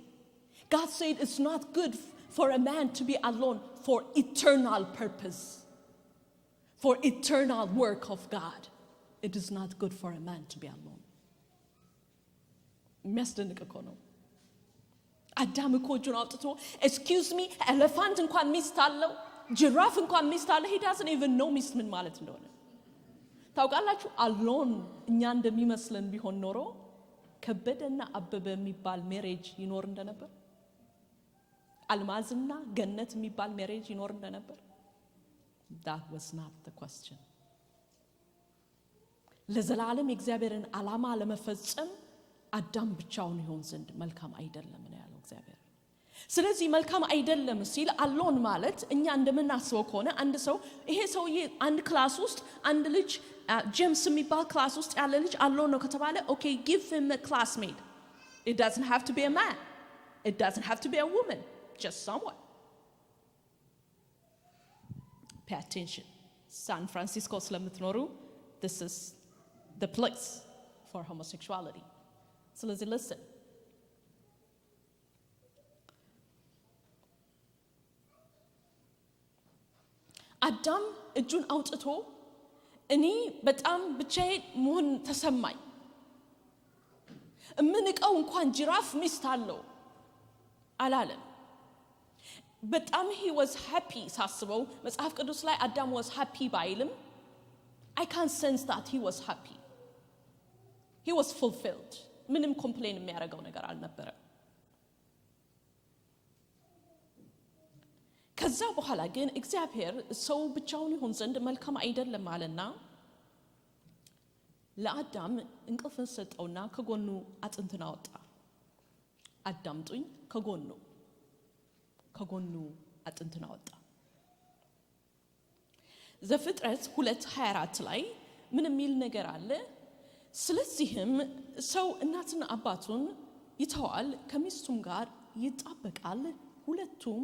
God said it's not good for a man to be alone for eternal purpose for eternal work of God it is not good for a man to be alone የሚያስደንቅ እኮ ነው አዳም እኮ እጁን አውጥቶ excuse me elephant እንኳን ሚስት አለው ጅራፍ እንኳን ሚስት አለው he doesn't even know ሚስት ምን ማለት እንደሆነ ታውቃላችሁ alone እኛ እንደሚመስለን ቢሆን ኖሮ ከበደና አበበ የሚባል ሜሬጅ ይኖር እንደነበር አልማዝና ገነት የሚባል ሜሬጅ ይኖር እንደነበር that was not the question ለዘላለም የእግዚአብሔርን ዓላማ ለመፈጸም አዳም ብቻውን ይሆን ዘንድ መልካም አይደለም ነው ያለው እግዚአብሔር ስለዚህ መልካም አይደለም ሲል አሎን ማለት እኛ እንደምናስበው ከሆነ አንድ ሰው ይሄ ሰውዬ አንድ ክላስ ውስጥ አንድ ልጅ ጄምስ የሚባል ክላስ ውስጥ ያለ ልጅ አሎን ነው ከተባለ okay give him a classmate it doesn't have to be a man it doesn't have to be a woman just someone pay attention San Francisco ስለምትኖሩ this is the place for homosexuality so let's listen አዳም እጁን አውጥቶ እኔ በጣም ብቻዬ መሆን ተሰማኝ እምንቀው እንኳን ጅራፍ ሚስት አለው አላለም በጣም he was happy ሳስበው መጽሐፍ ቅዱስ ላይ አዳም was happy ባይልም I can't sense that he was happy he was fulfilled ምንም ኮምፕሌን የሚያደርገው ነገር አልነበረ ከዛ በኋላ ግን እግዚአብሔር ሰው ብቻውን ይሆን ዘንድ መልካም አይደለም አለና ለአዳም እንቅልፍን ሰጠውና ከጎኑ አጥንትን አወጣ አዳምጡኝ ከጎኑ አጥንትን አወጣ ዘፍጥረት 2:24 ላይ ምን የሚል ነገር አለ ስለዚህም ሰው እናትና አባቱን ይተዋል ከሚስቱም ጋር ይጣበቃል ሁለቱም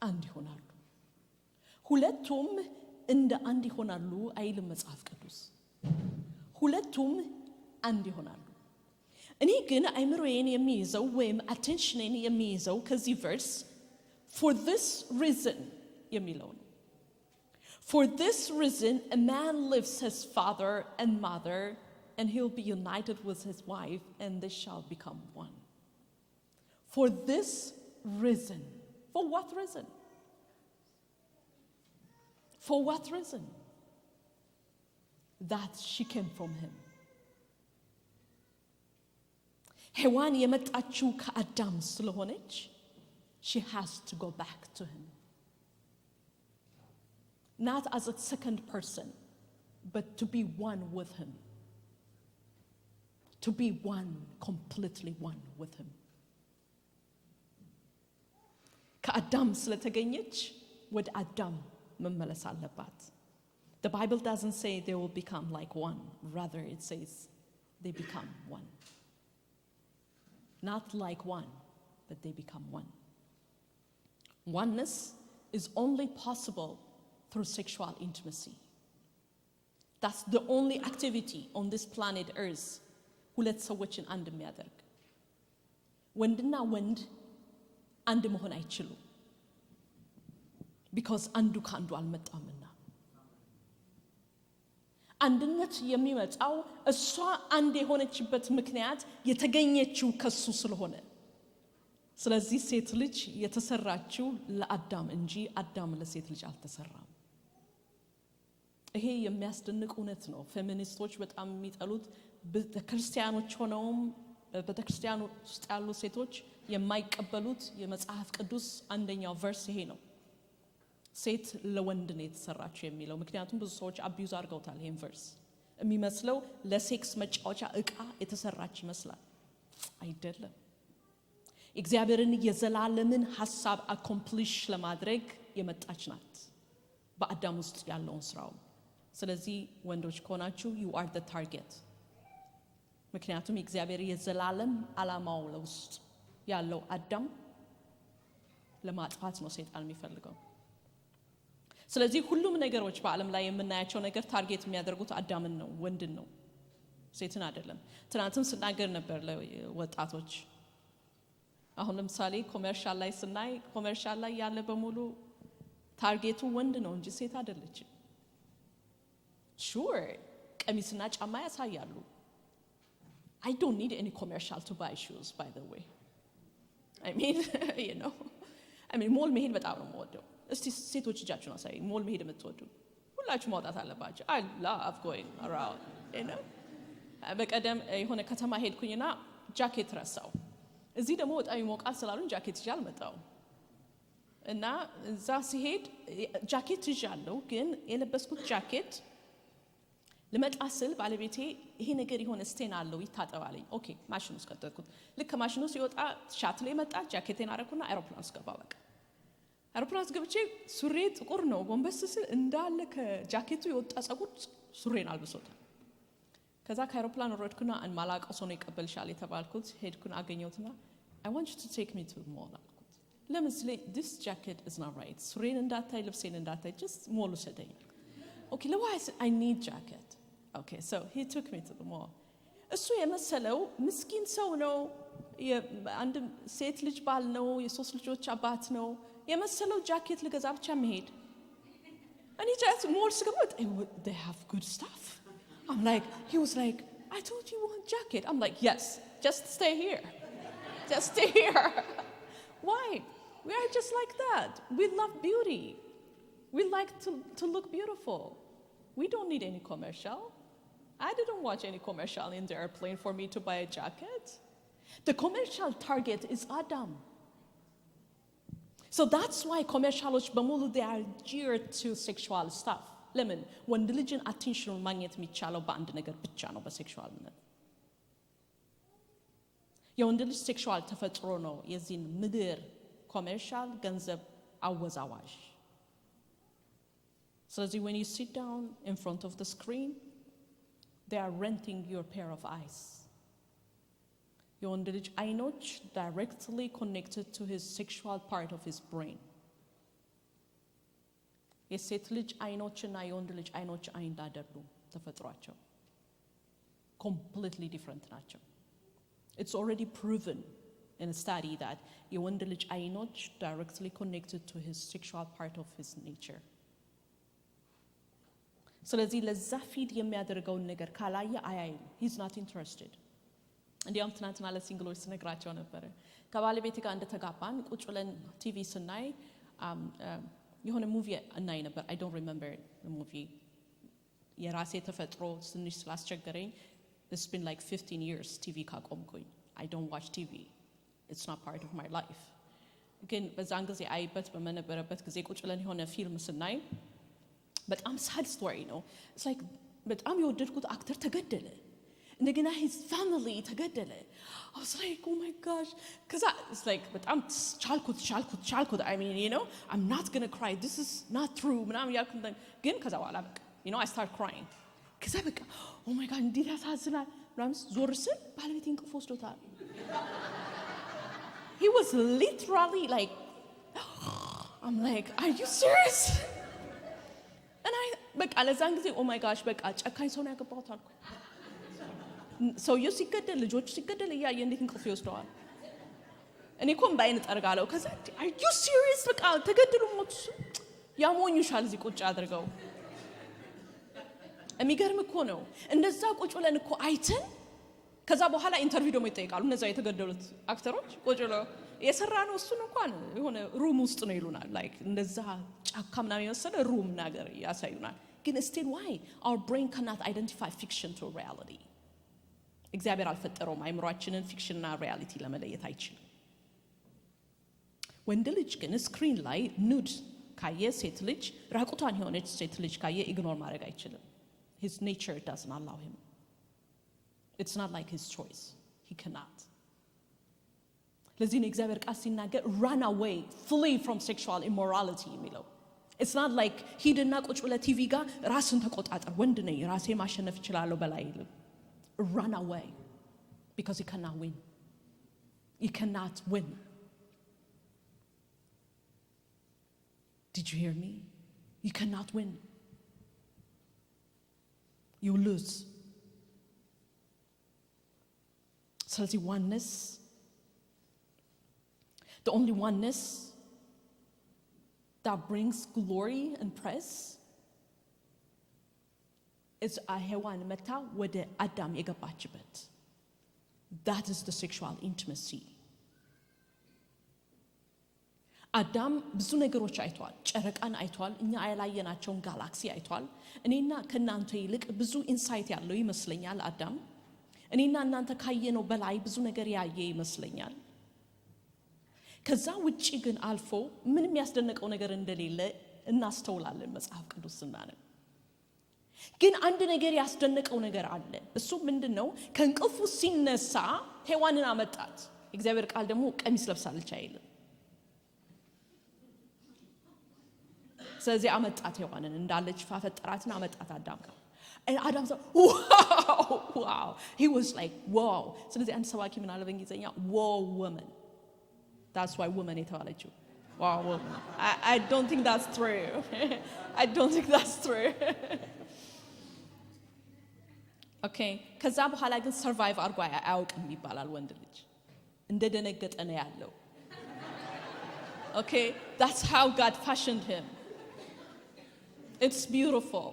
አንድ ይሆናሉ ሁለቱም እንደ አንድ ይሆናሉ አይልም መጽሐፍ ቅዱስ ሁለቱም አንድ ይሆናሉ እኔ ግን አይምሮዬን የሚይዘው ወይም attention-ን የሚይዘው ከዚህ verse for this reason የሚለው ነው for this reason a man leaves his father and mother and he'll be united with his wife, and they shall become one. For this reason. For what reason? For what reason? That she came from him. ሔዋን የመጣችው ከአዳም ስለሆነች she has to go back to him. Not as a second person, but to be one with him. To be one, completely one with him. ከአዳም ስለተገኘች ወደ አዳም መመለስ አለባት. The Bible doesn't say they will become like one. Rather, it says they become one. Not like one, but they become one. Oneness is only possible through sexual intimacy. That's the only activity on this planet Earth ሁለት ሰዎችን አንድ የሚያደርግ። ወንድና ወንድ አንድ መሆን አይችሉም። because አንዱ ከአንዱ አልመጣምና። አንድነት የሚመጣው እሷ አንድ የሆነችበት ምክንያት የተገኘችው ከሱ ስለሆነ። ስለዚህ ሴት ልጅ የተሰራችው ለአዳም እንጂ አዳም ለሴት ልጅ አልተሰራም። ይሄ የሚያስደንቅ እውነት ነው። ፌሚኒስቶች በጣም የሚጠሉት ክርስቲያኖች ሆነውም በቤተክርስቲያን ውስጥ ያሉ ሴቶች የማይቀበሉት የመጽሐፍ ቅዱስ አንደኛው ቨርስ ይሄ ነው። ሴት ለወንድ ነው የተሰራችው የሚለው። ምክንያቱም ብዙ ሰዎች አቢዩዝ አድርገውታል ይሄን ቨርስ። የሚመስለው ለሴክስ መጫወቻ ዕቃ የተሰራች ይመስላል። አይደለም። እግዚአብሔርን የዘላለምን ሐሳብ አኮምፕሊሽ ለማድረግ የመጣች ናት በአዳም ውስጥ ያለውን ስራው። ስለዚህ ወንዶች ከሆናችሁ you are the target። ምክንያቱም እግዚአብሔር የዘላለም ዓላማው ለውስጥ ያለው አዳም ለማጥፋት ነው ሰይጣን የሚፈልገው። ስለዚህ ሁሉም ነገሮች በዓለም ላይ የምናያቸው ነገር ታርጌት የሚያደርጉት አዳምን ነው፣ ወንድን ነው፣ ሴትን አይደለም። ትናንትም ስናገር ነበር ለወጣቶች። አሁን ለምሳሌ ኮመርሻል ላይ ስናይ ኮመርሻል ላይ ያለ በሙሉ ታርጌቱ ወንድ ነው እንጂ ሴት አይደለችም። ሹር ቀሚስና ጫማ ያሳያሉ። I don't need any commercial to buy shoes, by the way. I mean, you know. ሞል መሄድ በጣም ነው የምወደው። እስቲ ሴቶች እጃችሁን አሳዩ። ሞል መሄድ የምትወዱ ሁላችሁ ማውጣት አለባችሁ። I love going around, you know. በቀደም የሆነ ከተማ ሄድኩኝና ጃኬት ረሳው። እዚህ ደግሞ በጣም ይሞቃል ስላሉኝ ጃኬት ይዤ አልመጣሁም። እና እዛ ሲሄድ ጃኬት ይዣለሁ፣ ግን የለበስኩት ጃኬት ልመጣ ስል ባለቤቴ ይሄ ነገር የሆነ ስቴን አለው ይታጠባለኝ። ኦኬ ማሽኑ ውስጥ ከተትኩት። ልክ ማሽኑ ሲወጣ ሻትሌ መጣ፣ ጃኬቴን አረኩና አይሮፕላን ውስጥ ገባ። በቃ አይሮፕላን ውስጥ ገብቼ ሱሬ ጥቁር ነው፣ ጎንበስ ስል እንዳለ ከጃኬቱ የወጣ ጸጉር ሱሬን አልብሶታል። ከዛ ከአይሮፕላን ወረድኩና ማላውቀው ሰው ነው ይቀበልሻል የተባልኩት። ሄድኩና አገኘሁትና I want you to take me to the mall አልኩት። ለምን ስለ this jacket is not right፣ ሱሬን እንዳታይ ልብሴን እንዳታይ just ሞል ውሰደኝ። Okay, why I need jacket. Okay, so he took me to the mall. እሱ የመሰለው ምስኪን ሰው ነው፣ አንድ ሴት ልጅ ባል ነው፣ የሶስት ልጆች አባት ነው የመሰለው ጃኬት ልገዛ ብቻ መሄድ። እኔ ጃኬት ሞል ስገባ they have good stuff. I'm like, he was like, I told you want jacket. I'm like, yes, just stay here. Just stay here. Why? We are just like that. We love beauty. We like to look beautiful. We don't need any commercial. I didn't watch any commercial in the airplane for me to buy a jacket. The commercial target is Adam. So that's why commercials በሙሉ they are geared to sexual stuff. ለምን ወንድ ልጅን አቴንሽኑን ማግኘት የሚቻለው በአንድ ነገር ብቻ ነው፣ በሴክሹዋልነት። የወንድ ልጅ ሴክሹዋል ተፈጥሮ ነው የዚህን ምድር ኮመርሻል ገንዘብ አወዛዋዥ። ስለዚህ when you sit down in front of the screen, they are renting your pair of eyes. የወንድ ልጅ አይኖች directly connected to his sexual part of his brain. የሴት ልጅ አይኖችና የወንድ ልጅ አይኖች አይን አይደሉም ተፈጥሯቸው፣ completely different ናቸው። It's already proven in a study that የወንድ ልጅ አይኖች directly connected to his sexual part of his nature. ስለዚህ ለዛ ፊድ የሚያደርገውን ነገር ካላየ አያይም። he's not interested። እንዲያውም ትናንትና ለሲንግሎች ስነግራቸው ነበር ከባለቤቴ ጋር እንደተጋባን ቁጭ ብለን ቲቪ ስናይ የሆነ ሙቪ እናይ ነበር I don't remember the movie የራሴ ተፈጥሮ ትንሽ ስላስቸገረኝ it's been like 15 years ቲቪ ካቆምኩኝ I don't watch TV it's not part of my life ግን በዛን ጊዜ አይበት በመነበረበት ጊዜ ቁጭ ብለን የሆነ ፊልም ስናይ በጣም sad story ነው it's like በጣም የወደድኩት አክተር ተገደለ እንደገና his family ተገደለ I was like oh my gosh cuz it's like በጣም ቻልኩት I mean you know I'm not going to cry this is not true ምናምን ያልኩት ግን ከዛ በኋላ በቃ you know I start crying ከዛ በቃ oh my god እንዴት ያሳዝናል ምናምን ዞር ስል ባለቤቴ እንቅልፍ ወስዶታል he was literally like I'm like are you serious and I በቃ ለዛን ጊዜ oh my gosh በቃ ጨካኝ ሰው ነው ያገባሁት አልኩ ሰውየው ሲገደል ልጆቹ ሲገደል እያየ እንዴት እንቅልፍ ይወስደዋል እኔ እኮ ባይን ጠርጋለሁ ከዛ are you serious በቃ ተገደሉ ሞቱ ያሞኙሻል እዚህ ቁጭ አድርገው የሚገርም እኮ ነው እንደዛ ቁጭ ብለን እኮ አይተን ከዛ በኋላ ኢንተርቪው ደግሞ ይጠይቃሉ እነዛ የተገደሉት አክተሮች ቁጭ ብለው የሰራነው እሱን እንኳን የሆነ ሩም ውስጥ ነው ይሉናል like እንደዛ ጫካ ምናምን የመሰለ ሩም ነገር ያሳዩናል ግን still why our brain cannot identify fiction to reality እግዚአብሔር አልፈጠረውም አይምሮአችንን ፊክሽንና ሪያሊቲ ለመለየት አይችልም ወንድ ልጅ ግን ስክሪን ላይ ኑድ ካየ ሴት ልጅ ራቁቷን የሆነች ሴት ልጅ ካየ ኢግኖር ማድረግ አይችልም his nature doesn't allow him it's not like his choice he cannot ለዚህ ነው እግዚአብሔር ቃል ሲናገር run away flee from sexual immorality የሚለው it's not like ሂድና ቁጭ ብለህ ቲቪ ጋር ራስን ተቆጣጠር ወንድ ነኝ ራሴ ማሸነፍ እችላለሁ በላይ አይልም run away because you cannot win you cannot win did you hear me you cannot win you lose ስለዚህ oneness the only oneness that brings glory and praise is ሔዋን መታ ወደ አዳም የገባችበት that is the sexual intimacy አዳም ብዙ ነገሮች አይቷል ጨረቃን አይቷል እኛ ያላየናቸውን ጋላክሲ አይቷል እኔና ከናንተ ይልቅ ብዙ ኢንሳይት ያለው ይመስለኛል አዳም እኔና እናንተ ካየነው በላይ ብዙ ነገር ያየ ይመስለኛል ከዛ ውጪ ግን አልፎ ምንም ያስደነቀው ነገር እንደሌለ እናስተውላለን መጽሐፍ ቅዱስ ስናነብ ግን አንድ ነገር ያስደነቀው ነገር አለ እሱ ምንድነው ከእንቅልፉ ሲነሳ ሔዋንን አመጣት እግዚአብሔር ቃል ደግሞ ቀሚስ ለብሳለች አይልም ስለዚህ አመጣት ሔዋንን እንዳለች ፈጠራትና አመጣት አዳም ጋር and Adam said wow he was like wow ስለዚህ አንድ ሰባኪ ምን አለ በእንግሊዘኛ wow woman that's why woman የተባለችው wow woman I don't think that's true I don't think that's true okay ከዛ በኋላ ግን ሰርቫይቭ አድርጎ አያውቅም ይባላል ወንድ ልጅ እንደደነገጠ ነው ያለው okay that's how God fashioned him it's beautiful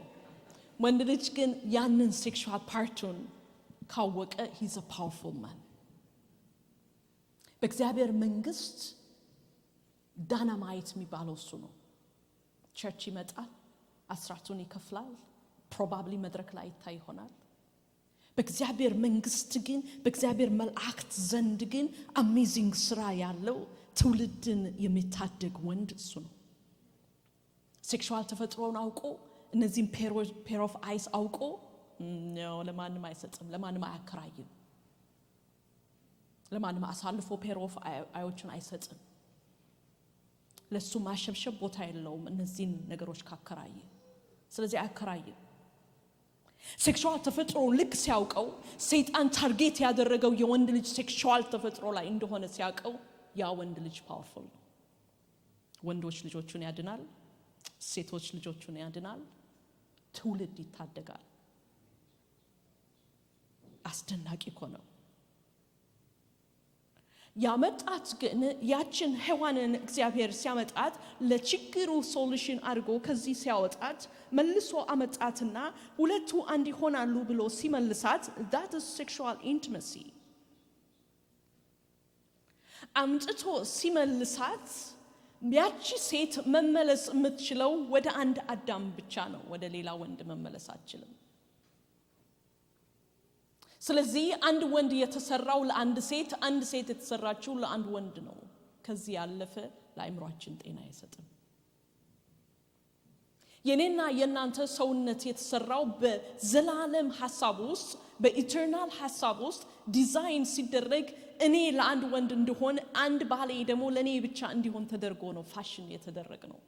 ወንድ ልጅ ግን ያንን ሴክሹዋል ፓርቱን ካወቀ he's a powerful man በእግዚአብሔር መንግስት ዳናማይት የሚባለው እሱ ነው ቸርች ይመጣል አስራቱን ይከፍላል ፕሮባብሊ መድረክ ላይ ይታይ ይሆናል በእግዚአብሔር መንግስት ግን በእግዚአብሔር መላእክት ዘንድ ግን አሜዚንግ ስራ ያለው ትውልድን የሚታደግ ወንድ እሱ ነው ሴክሹዋል ተፈጥሮን አውቆ እነዚህን ፔር ኦፍ አይስ አውቆ ነው ለማንም አይሰጥም ለማንም አያከራይም ለማንም አሳልፎ ፔር ኦፍ አይዎችን አይሰጥም ለሱ ማሸብሸብ ቦታ የለውም እነዚህን ነገሮች ካከራየ ስለዚህ አያከራይም ሴክሹዋል ተፈጥሮ ልክ ሲያውቀው ሰይጣን ታርጌት ያደረገው የወንድ ልጅ ሴክሹዋል ተፈጥሮ ላይ እንደሆነ ሲያውቀው ያ ወንድ ልጅ ፓወርፉል ወንዶች ልጆቹን ያድናል ሴቶች ልጆቹን ያድናል ትውልድ ይታደጋል አስደናቂ እኮ ነው ያመጣት ግን ያችን ሔዋንን እግዚአብሔር ሲያመጣት ለችግሩ ሶሉሽን አድርጎ ከዚህ ሲያወጣት መልሶ አመጣትና ሁለቱ አንድ ይሆናሉ ብሎ ሲመልሳት that is sexual intimacy አምጥቶ ሲመልሳት ያቺ ሴት መመለስ የምትችለው ወደ አንድ አዳም ብቻ ነው ወደ ሌላ ወንድ መመለስ አትችልም ስለዚህ አንድ ወንድ የተሰራው ለአንድ ሴት አንድ ሴት የተሰራችው ለአንድ ወንድ ነው ከዚህ ያለፈ ለአይምሮአችን ጤና አይሰጥም የኔና የናንተ ሰውነት የተሰራው በዘላለም ሐሳብ ውስጥ በኢተርናል ሐሳብ ውስጥ ዲዛይን ሲደረግ እኔ ለአንድ ወንድ እንደሆነ አንድ ባሌ ደግሞ ለኔ ብቻ እንዲሆን ተደርጎ ነው ፋሽን የተደረገ ነው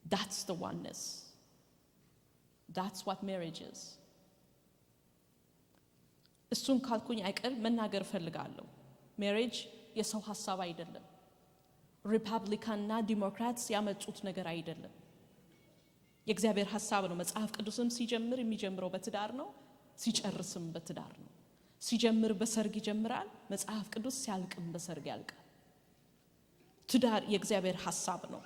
that's the oneness that's what marriage is እሱን ካልኩኝ አይቀር መናገር ፈልጋለሁ ሜሬጅ የሰው ሐሳብ አይደለም ሪፐብሊካንና ዲሞክራትስ ያመጡት ነገር አይደለም የእግዚአብሔር ሐሳብ ነው መጽሐፍ ቅዱስም ሲጀምር የሚጀምረው በትዳር ነው ሲጨርስም በትዳር ነው ሲጀምር በሰርግ ይጀምራል መጽሐፍ ቅዱስ ሲያልቅም በሰርግ ያልቃል ትዳር የእግዚአብሔር ሐሳብ ነው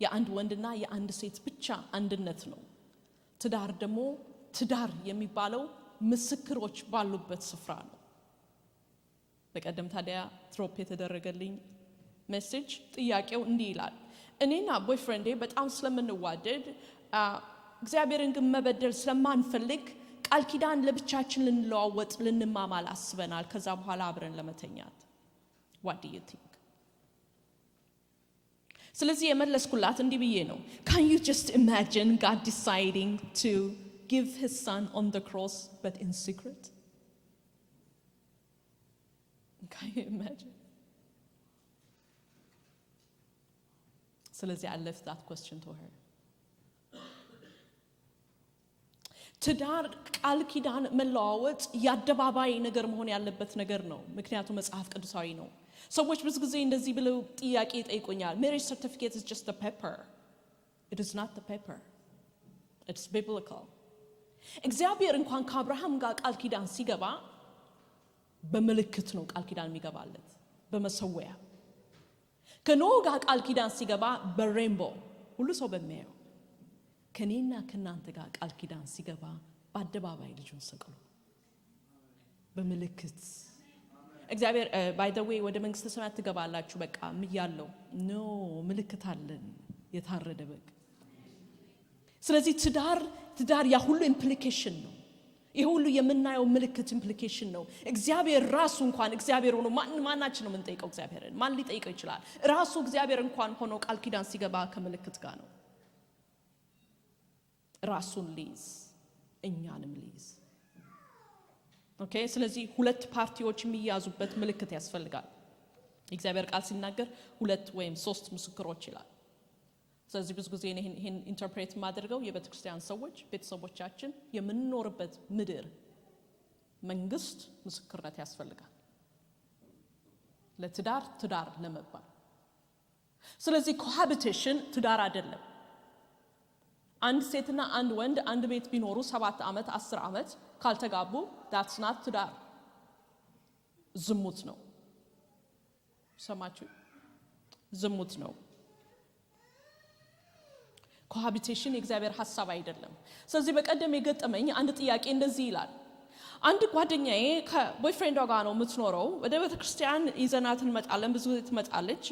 የአንድ ወንድና የአንድ ሴት ብቻ አንድነት ነው ትዳር ደግሞ ትዳር የሚባለው ምስክሮች ባሉበት ስፍራ ነው በቀደም ታዲያ ትሮፕ የተደረገልኝ ሜሴጅ ጥያቄው እንዲህ ይላል እኔና ቦይፍሬንዴ በጣም ስለምንዋደድ እግዚአብሔርን ግን መበደል ስለማንፈልግ ቃል ኪዳን ለብቻችን ልንለዋወጥ ልንማማል አስበናል ከዛ በኋላ አብረን ለመተኛት what do you think ስለዚህ የመለስኩላት እንዲህ ብዬ ነው can you just imagine God deciding to give his son on the cross but in secret can you imagine ስለዚህ I left that question to her ትዳር ቃል ኪዳን መለዋወጥ ያደባባይ ነገር መሆን ያለበት ነገር ነው ምክንያቱም መጽሐፍ ቅዱሳዊ ነው ሰዎች ብዙ ጊዜ እንደዚህ ብለው ጥያቄ ጠይቁኛል marriage certificate is just a paper it is not the paper it's biblical እግዚአብሔር እንኳን ከአብርሃም ጋር ቃል ኪዳን ሲገባ በመልእክት ነው ቃል ኪዳን የሚገባለት በመሰወያ ከኖህ ጋር ቃል ኪዳን ሲገባ በሬንቦ ሁሉ ሰው በሚያየው ከኔና ከናንተ ጋር ቃል ኪዳን ሲገባ በአደባባይ ልጁን ሰቅሎ በመልእክት እግዚአብሔር by the way ወደ መንግስተ ሰማያት ትገባላችሁ በቃ ምያለው ኖ ምልክት አለን የታረደ በግ ስለዚህ ትዳር ያ ሁሉ ኢምፕሊኬሽን ነው ይሄ ሁሉ የምናየው ምልክት ኢምፕሊኬሽን ነው እግዚአብሔር ራሱ እንኳን እግዚአብሔር ሆኖ ማናችን ነው የምንጠይቀው እግዚአብሔርን ማን ሊጠይቀው ይችላል ራሱ እግዚአብሔር እንኳን ሆኖ ቃል ኪዳን ሲገባ ከምልክት ጋር ነው ራሱን ሊዝ እኛንም ሊዝ ኦኬ ስለዚህ ሁለት ፓርቲዎች የሚያዙበት ምልክት ያስፈልጋል እግዚአብሔር ቃል ሲናገር ሁለት ወይም ሶስት ምስክሮች ይላል ስለዚህ ብዙ ጊዜ ይሄን ኢንተርፕሬት ማድረገው የቤተክርስቲያን ሰዎች ቤተሰቦቻችን የምንኖርበት ምድር መንግስት ምስክርነት ያስፈልጋል ለትዳር ለመባል ስለዚህ ኮሃቢቴሽን ትዳር አይደለም አንድ ሴትና አንድ ወንድ አንድ ቤት ቢኖሩ 7 ዓመት 10 ዓመት ካልተጋቡ that's not ትዳር ዝሙት ነው ሰማችሁ ዝሙት ነው ኮሃቢቴሽን የእግዚአብሔር ሐሳብ አይደለም ስለዚህ በቀደም የገጠመኝ አንድ ጥያቄ እንደዚህ ይላል አንድ ጓደኛዬ ከቦይፍሬንዷ ጋር ነው የምትኖረው ወደ ቤተክርስቲያን ይዘናት እንመጣለን ብዙ ትመጣለች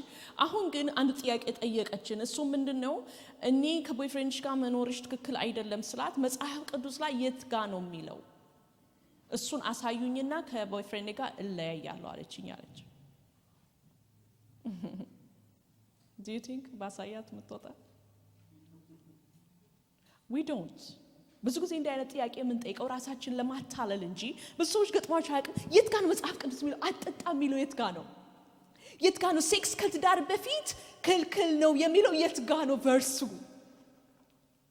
አሁን ግን አንድ ጥያቄ ጠየቀችን እሱ ምንድነው እኔ ከቦይፍሬንድሽ ጋር መኖርሽ ትክክል አይደለም ስላት መጽሐፍ ቅዱስ ላይ የት ጋር ነው የሚለው እሱን አሳዩኝና ከቦይፍሬንድ ጋር እለያያለሁ አለችኝ አለች do you think ባሳያት ምትወጣ we don't ብዙ ጊዜ እንደ አይነት ጥያቄ የምንጠይቀው ራሳችን ለማታለል እንጂ ብዙ ሰዎች ገጥሟቸው አያውቅም የት ጋር ነው መጽሐፍ ቅዱስ የሚለው አትጠጣም የሚለው የት ጋር ነው ሴክስ ከትዳር በፊት ክልክል ነው የሚለው የት ጋር ነው ቨርሱ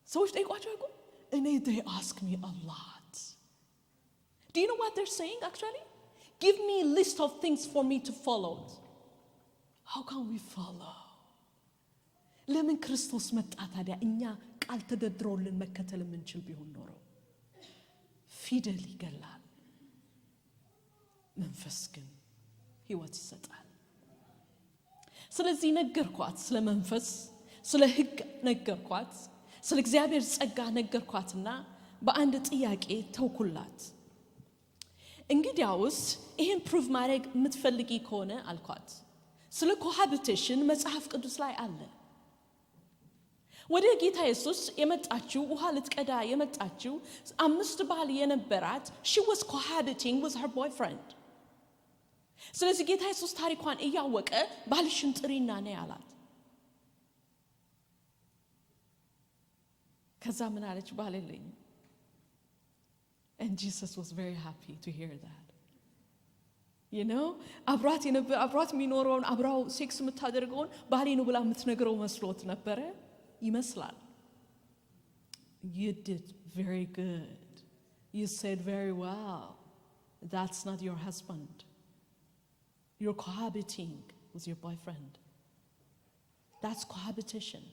ሰዎች ጠይቋቸው አያውቁም እኔ they ask me a lot do you know what they're saying actually give me a list of things for me to follow how can we follow ለምን ክርስቶስ መጣ ታዲያ እኛ ቃል ተደድሮልን መከተል የምንችል ቢሆን ኖሮ ፊደል ይገላል መንፈስ ግን ሕይወት ይሰጣል። ስለዚህ ነገርኳት፣ ስለ መንፈስ ስለ ሕግ ነገርኳት፣ ስለ እግዚአብሔር ጸጋ ነገርኳትና በአንድ ጥያቄ ተውኩላት። እንግዲያውስ ይሄን ፕሩቭ ማድረግ የምትፈልጊ ከሆነ አልኳት፣ ስለ ኮሃቢቴሽን መጽሐፍ ቅዱስ ላይ አለ። ወደ ጌታ ኢየሱስ የመጣችው ውሃ ልትቀዳ የመጣችው 5 ባል የነበራት she was cohabiting with her boyfriend። ስለዚህ ጌታ ኢየሱስ ታሪኳን እያወቀ ባልሽን ጥሪና ነይ አላት። ከዛ ምን አለች? ባል የለኝም። And Jesus was very happy to hear that. You know, አብራት የሚኖረውን አብራው ሴክስ የምታደርገውን ባሌ ነው ብላ የምትነግረው መስሎት ነበረ ይመስላል። You did very good. You said very well. That's not your husband. You're cohabiting with your boyfriend. That's cohabitation.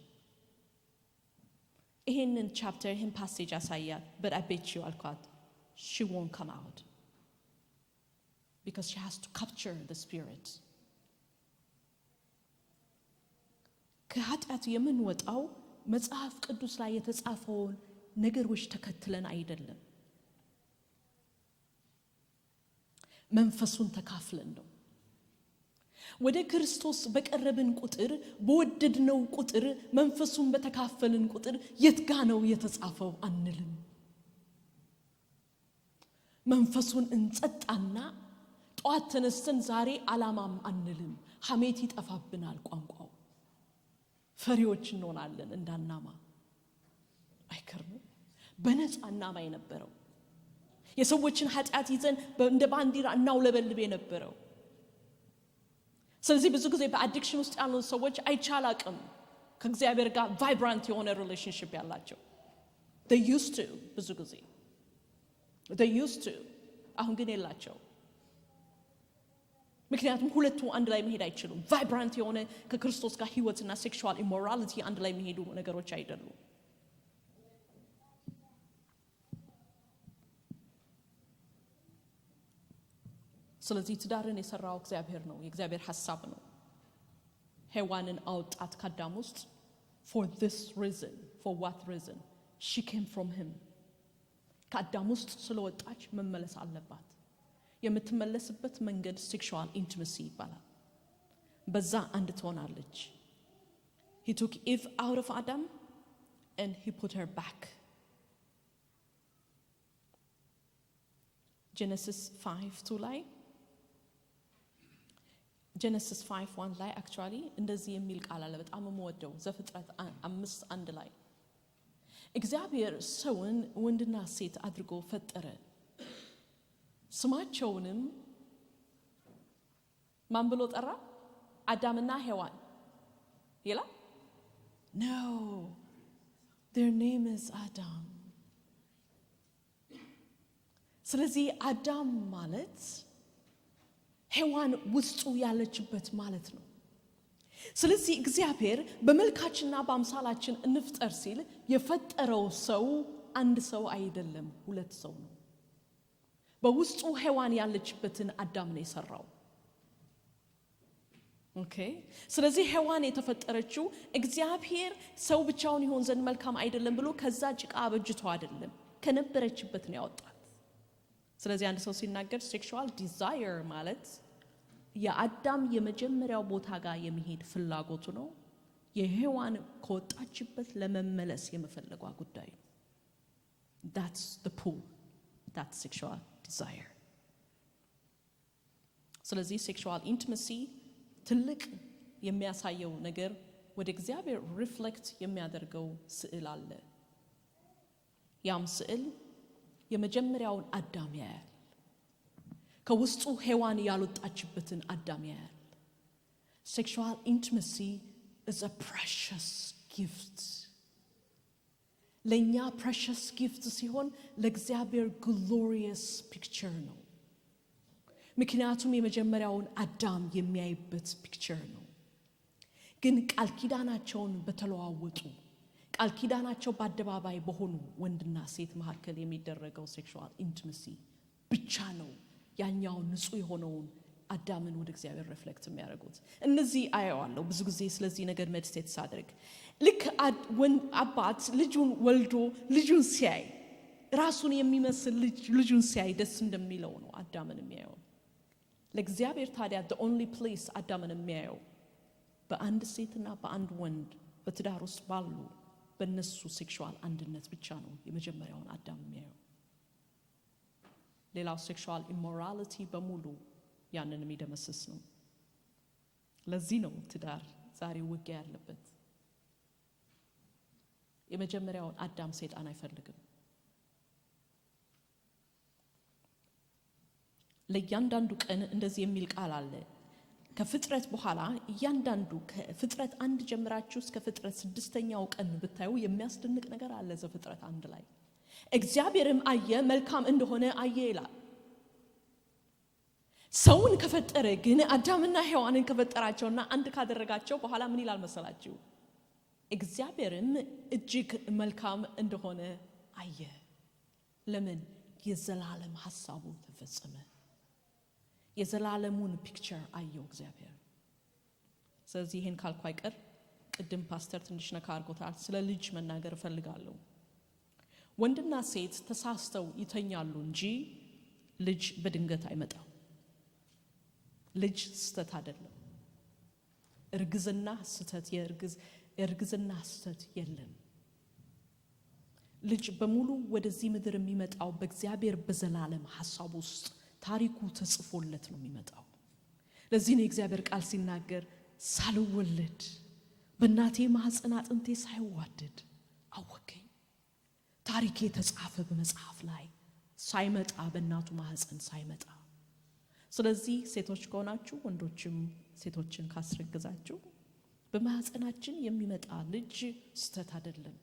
ይህንን ቻፕተር ይህን ፓሴጅ አሳያት። But I bet you አልኳት, she won't come out. Because she has to capture the spirit. ከኃጢአት የምንወጣው መጽሐፍ ቅዱስ ላይ የተጻፈውን ነገሮች ተከትለን አይደለም፣ መንፈሱን ተካፍለን ነው። ወደ ክርስቶስ በቀረብን ቁጥር በወደድነው ቁጥር መንፈሱን በተካፈልን ቁጥር የትጋ ነው የተጻፈው አንልም። መንፈሱን እንጸጣና ጧት ተነስተን ዛሬ አላማም አንልም። ሐሜት ይጠፋብናል፣ ቋንቋው ፈሪዎች እንሆናለን እንዳናማ። አይከርም? በነፃ እናማ የነበረው የሰዎችን ኃጢአት ይዘን እንደ ባንዲራ እናውለበልብ የነበረው። ስለዚህ ብዙ ጊዜ በአዲክሽን ውስጥ ያሉ ሰዎች አይቻላቅም ከእግዚአብሔር ጋር ቫይብራንት የሆነ ሪሌሽንሺፕ ያላቸው they used to ብዙ ጊዜ they used to አሁን ግን የላቸው። ምክንያቱም ሁለቱ አንድ ላይ መሄድ አይችሉም። ቫይብራንት የሆነ ከክርስቶስ ጋር ህይወትና ሴክሹዋል ኢሞራሊቲ አንድ ላይ መሄዱ ነገሮች አይደሉም። ስለዚህ ትዳርን የሰራው እግዚአብሔር ነው፣ የእግዚአብሔር ሐሳብ ነው። ሔዋንን አወጣት ከአዳም ውስጥ for this reason. For what reason? She came from him. ከአዳም ውስጥ ስለወጣች መመለስ አለባት። የምትመለስበት መንገድ ሴክሹዋል ኢንቲመሲ ይባላል። በዛ አንድ ትሆናለች። He took Eve out of Adam and he put her back. Genesis 5:2 ላይ Genesis 5:1 ላይ actually እንደዚህ የሚል ቃል አለ፣ በጣም የምወደው ዘፍጥረት 5:1 ላይ እግዚአብሔር ሰውን ወንድና ሴት አድርጎ ፈጠረ፣ ስማቸውንም ማን ብሎ ጠራ? አዳምና ሔዋን ይላ? No, their name is Adam. ስለዚህ አዳም ማለት ሔዋን ውስጡ ያለችበት ማለት ነው። ስለዚህ እግዚአብሔር በመልካችንና በአምሳላችን እንፍጠር ሲል የፈጠረው ሰው አንድ ሰው አይደለም፣ ሁለት ሰው ነው። በውስጡ ሔዋን ያለችበትን አዳም ነው የሰራው። ኦኬ። ስለዚህ ሔዋን የተፈጠረችው እግዚአብሔር ሰው ብቻውን ይሆን ዘንድ መልካም አይደለም ብሎ ከዛ ጭቃ አበጅቶ አይደለም፣ ከነበረችበት ነው ያወጣት። ስለዚህ አንድ ሰው ሲናገር ሴክሹዋል ዲዛየር ማለት የአዳም የመጀመሪያው ቦታ ጋር የሚሄድ ፍላጎቱ ነው። የሔዋን ከወጣችበት ለመመለስ የመፈለጓ ጉዳይ ነው። That's the pull. That's sexual desire. ስለዚህ ሴክሹዋል ኢንቲመሲ ትልቅ የሚያሳየው ነገር ወደ እግዚአብሔር ሪፍሌክት የሚያደርገው ስዕል አለ። ያም ስዕል የመጀመሪያውን አዳም ያያል፣ ከውስጡ ሔዋን ያልወጣችበትን አዳም ያያል። Sexual intimacy is a precious gift. ለኛ precious gift ሲሆን ለእግዚአብሔር glorious picture ነው። ምክንያቱም የመጀመሪያውን አዳም የሚያይበት ፒክቸር ነው። ግን ቃል ኪዳናቸውን በተለዋወጡ ቃል ኪዳናቸው በአደባባይ በሆኑ ወንድና ሴት መካከል የሚደረገው ሴክሹዋል ኢንቲመሲ ብቻ ነው ያኛው ንጹህ የሆነውን አዳምን ወደ እግዚአብሔር ሪፍሌክት የሚያደርጉት። እነዚህ አየዋለሁ ብዙ ጊዜ ስለዚህ ነገር ሜዲቴት ሳደርግ። ልክ አባት ልጁን ወልዶ ልጁን ሲያይ ራሱን የሚመስል ልጁን ሲያይ ደስ እንደሚለው ነው አዳምን የሚያየው። ለእግዚአብሔር ታዲያ the only place አዳምን የሚያየው በአንድ ሴትና በአንድ ወንድ በትዳር ውስጥ ባሉ በእነሱ ሴክሹዋል አንድነት ብቻ ነው የመጀመሪያውን አዳም የሚያየው። ሌላው ሴክሹዋል ኢሞራሊቲ በሙሉ ያንን የሚደመስስ ነው። ለዚህ ነው ትዳር ዛሬ ውጊያ ያለበት። የመጀመሪያውን አዳም ሰይጣን አይፈልግም። ለእያንዳንዱ ቀን እንደዚህ የሚል ቃል አለ። ከፍጥረት በኋላ እያንዳንዱ ከፍጥረት 1 ጀምራችሁ እስከ ፍጥረት 6ኛው ቀን ብታዩ የሚያስደንቅ ነገር አለ። ዘፍጥረት 1 ላይ እግዚአብሔርም አየ መልካም እንደሆነ አየ ይላል። ሰውን ከፈጠረ ግን አዳምና ሔዋንን ከፈጠራቸውና አንድ ካደረጋቸው በኋላ ምን ይላል መሰላችሁ? እግዚአብሔርም እጅግ መልካም እንደሆነ አየ። ለምን? የዘላለም ሐሳቡ ተፈጸመ። የዘላለሙን ፒክቸር አየው እግዚአብሔር። ስለዚህ ይሄን ካልኩ አይቀር ቅድም ፓስተር ትንሽ ነካ አድርጎታል፣ ስለ ልጅ መናገር እፈልጋለሁ። ወንድና ሴት ተሳስተው ይተኛሉ እንጂ ልጅ በድንገት አይመጣም። ልጅ ስተት አይደለም። እርግዝና ስተት የእርግዝና ስተት የለም። ልጅ በሙሉ ወደዚህ ምድር የሚመጣው በእግዚአብሔር በዘላለም ሐሳብ ውስጥ ታሪኩ ተጽፎለት ነው የሚመጣው። ለዚህ ነው እግዚአብሔር ቃል ሲናገር ሳልወለድ በእናቴ ማህፀን አጥንቴ ሳይዋደድ አወቀኝ። ታሪኬ ተጻፈ በመጽሐፍ ላይ ሳይመጣ በእናቱ ማህፀን ሳይመጣ። ስለዚህ ሴቶች ከሆናችሁ ወንዶችም ሴቶችን ካስረግዛችሁ በማህፀናችን የሚመጣ ልጅ ስተት አይደለም።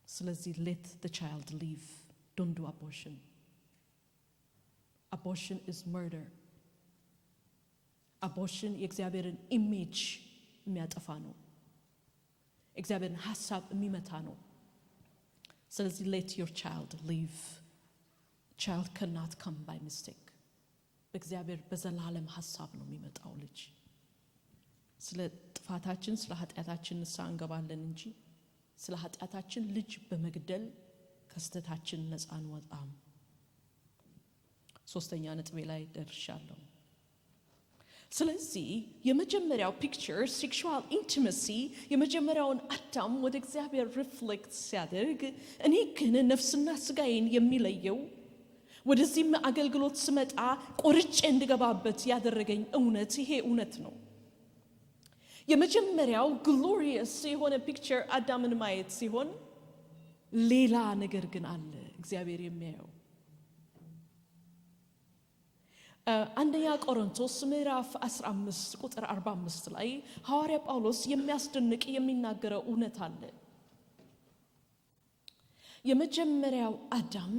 ስለዚህ let the child live, don't do abortion. Abortion is murder. Abortion የእግዚአብሔርን ኢሜጅ የሚያጠፋ ነው። እግዚአብሔርን ሐሳብ የሚመታ ነው። ስለዚህ let your child live. Child cannot come by mistake. በእግዚአብሔር በዘላለም ሐሳብ ነው የሚመጣው ልጅ። ስለ ጥፋታችን ስለ ኃጢአታችን ንስሐ እንገባለን እንጂ ስለ ኃጢአታችን ልጅ በመግደል ከስተታችን ነፃ አንወጣም። ሶስተኛ ነጥቤ ላይ ደርሻለሁ። ስለዚህ የመጀመሪያው ፒክቸር ሴክሹዋል ኢንቲመሲ የመጀመሪያውን አዳም ወደ እግዚአብሔር ሪፍሌክት ሲያደርግ፣ እኔ ግን ነፍስና ስጋዬን የሚለየው ወደዚህም አገልግሎት ስመጣ ቆርጬ እንድገባበት ያደረገኝ እውነት ይሄ እውነት ነው። የመጀመሪያው ግሎሪየስ የሆነ ፒክቸር አዳምን ማየት ሲሆን፣ ሌላ ነገር ግን አለ እግዚአብሔር የሚያየው። አንደኛ ቆሮንቶስ ምዕራፍ 15 ቁጥር 45 ላይ ሐዋርያ ጳውሎስ የሚያስደንቅ የሚናገረው እውነት አለ። የመጀመሪያው አዳም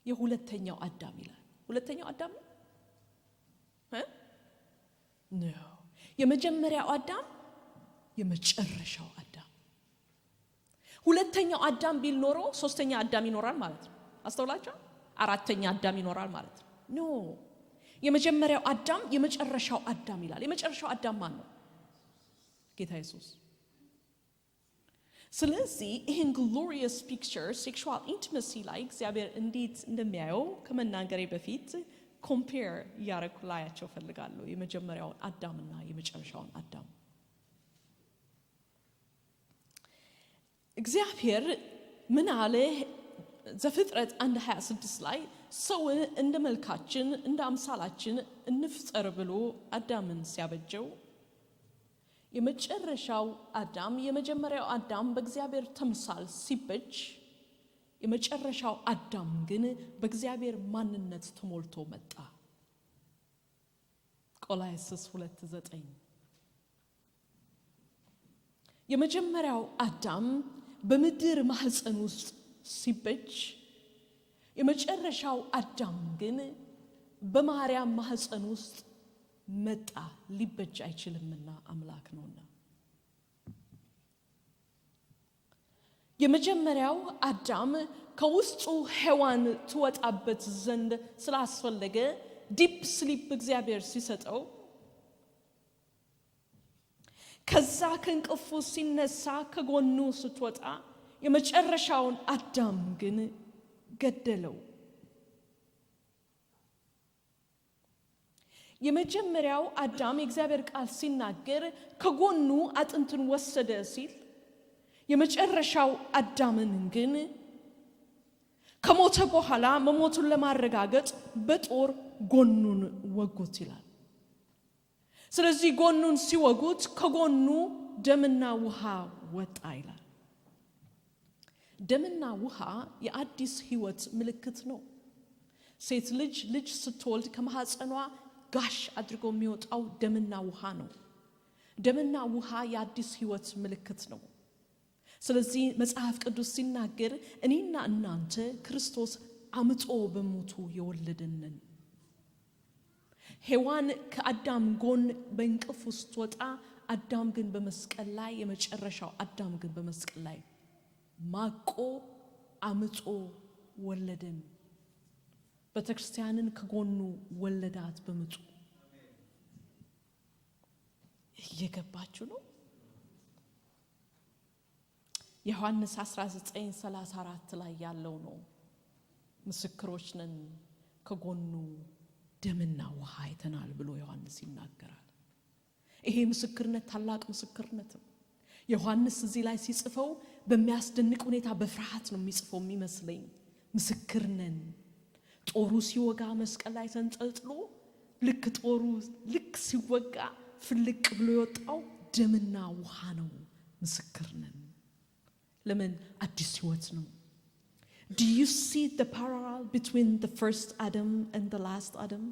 የሁለተኛው አዳም ይላል። ሁለተኛው አዳም ነው? የመጀመሪያው አዳም የመጨረሻው አዳም። ሁለተኛው አዳም ቢል ኖሮ ሶስተኛ አዳም ይኖራል ማለት ነው። አስተውላችሁ? አራተኛ አዳም ይኖራል ማለት ነው። ኖ፣ የመጀመሪያው አዳም የመጨረሻው አዳም ይላል። የመጨረሻው አዳም ማን ነው? ጌታ ኢየሱስ። ስለዚህ ይህን ግሎሪየስ ፒክቸር ሴክሹዋል ኢንቲመሲ ላይ እግዚአብሔር እንዴት እንደሚያየው ከመናገሬ በፊት ኮምፔር እያደረኩ ላያቸው ፈልጋለሁ። የመጀመሪያውን አዳምና የመጨረሻውን አዳም። እግዚአብሔር ምን አለ? ዘፍጥረት 1:26 ላይ ሰውን እንደ መልካችን እንደ አምሳላችን እንፍጠር ብሎ አዳምን ሲያበጀው፣ የመጨረሻው አዳም የመጀመሪያው አዳም በእግዚአብሔር ተምሳል ሲበጅ፣ የመጨረሻው አዳም ግን በእግዚአብሔር ማንነት ተሞልቶ መጣ። ቆላስይስ 2:9 የመጀመሪያው አዳም በምድር ማህፀን ውስጥ ሲበጅ፣ የመጨረሻው አዳም ግን በማርያም ማህፀን ውስጥ መጣ። ሊበጅ አይችልምና አምላክ ነውና። የመጀመሪያው አዳም ከውስጡ ሔዋን ትወጣበት ዘንድ ስላስፈለገ ዲፕ ስሊፕ እግዚአብሔር ሲሰጠው ከዛ ከእንቅልፉ ሲነሳ ከጎኑ ስትወጣ የመጨረሻውን አዳም ግን ገደለው። የመጀመሪያው አዳም የእግዚአብሔር ቃል ሲናገር ከጎኑ አጥንትን ወሰደ ሲል የመጨረሻው አዳምን ግን ከሞተ በኋላ መሞቱን ለማረጋገጥ በጦር ጎኑን ወጉት ይላል። ስለዚህ ጎኑን ሲወጉት ከጎኑ ደምና ውሃ ወጣ ይላል። ደምና ውሃ የአዲስ ሕይወት ምልክት ነው። ሴት ልጅ ስትወልድ ከማህፀኗ ጋሽ አድርጎ የሚወጣው ደምና ውሃ ነው። ደምና ውሃ የአዲስ ሕይወት ምልክት ነው። ስለዚህ መጽሐፍ ቅዱስ ሲናገር እኔና እናንተ ክርስቶስ አምጦ በሞቱ የወለደንን ሔዋን ከአዳም ጎን በእንቅልፍ ውስጥ ወጣ፣ አዳም ግን በመስቀል ላይ የመጨረሻው አዳም ግን በመስቀል ላይ ማቆ አምጦ ወለደን። ቤተክርስቲያንን ከጎኑ ወለዳት በምጡ። እየገባችሁ ነው? ዮሐንስ 19:34 ላይ ያለው ነው። ምስክሮች ነን ከጎኑ ደምና ውሃ አይተናል ብሎ ዮሐንስ ይናገራል። ይሄ ምስክርነት ታላቅ ምስክርነት ነው። ዮሐንስ እዚህ ላይ ሲጽፈው በሚያስደንቅ ሁኔታ በፍርሃት ነው የሚጽፈው የሚመስለኝ። ምስክር ነን። ጦሩ ሲወጋ መስቀል ላይ ተንጠልጥሎ ጦሩ ሲወጋ ፍልቅ ብሎ የወጣው ደምና ውሃ ነው። ምስክር ነን። ለምን? አዲስ ሕይወት ነው። Do you see the parallel between the first Adam and the last Adam?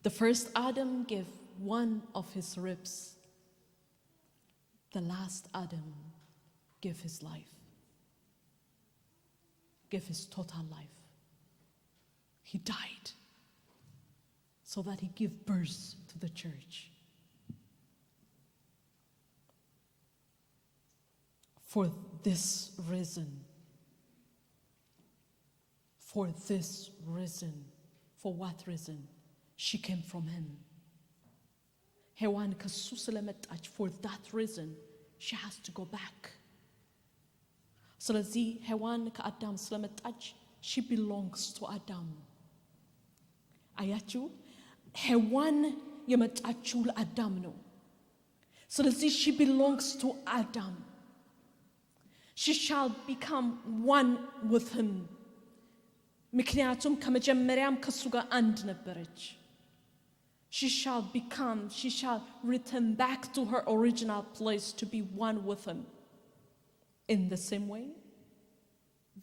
The first Adam gave one of his ribs. The last Adam gave his life. Gave his total life. He died so that he gave birth to the church. For this reason, for what reason? She came from him. ሔዋን ከሱ ስለመጣች for that reason she has to go back. ስለዚህ ሔዋን ከአዳም ስለመጣች she belongs to Adam. አያችሁ? ሔዋን የመጣችው ለአዳም ነው። ስለዚህ she belongs to Adam. She shall become one with him. ምክንያቱም ከመጀመሪያም ከሱ ጋር አንድ ነበረች። She shall return back to her original place to be one with him. In the same way,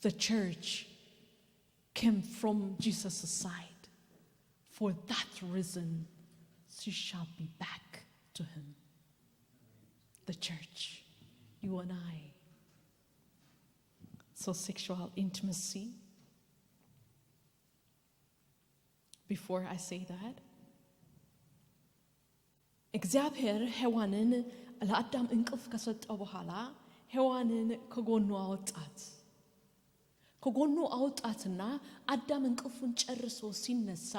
the church came from Jesus' side. For that reason, she shall be back to him. The church, you and I. So sexual intimacy. Before I say that, እግዚአብሔር ሔዋንን ለአዳም እንቅልፍ ከሰጠው በኋላ ሔዋንን ከጎኑ አወጣትና አዳም እንቅልፉን ጨርሶ ሲነሳ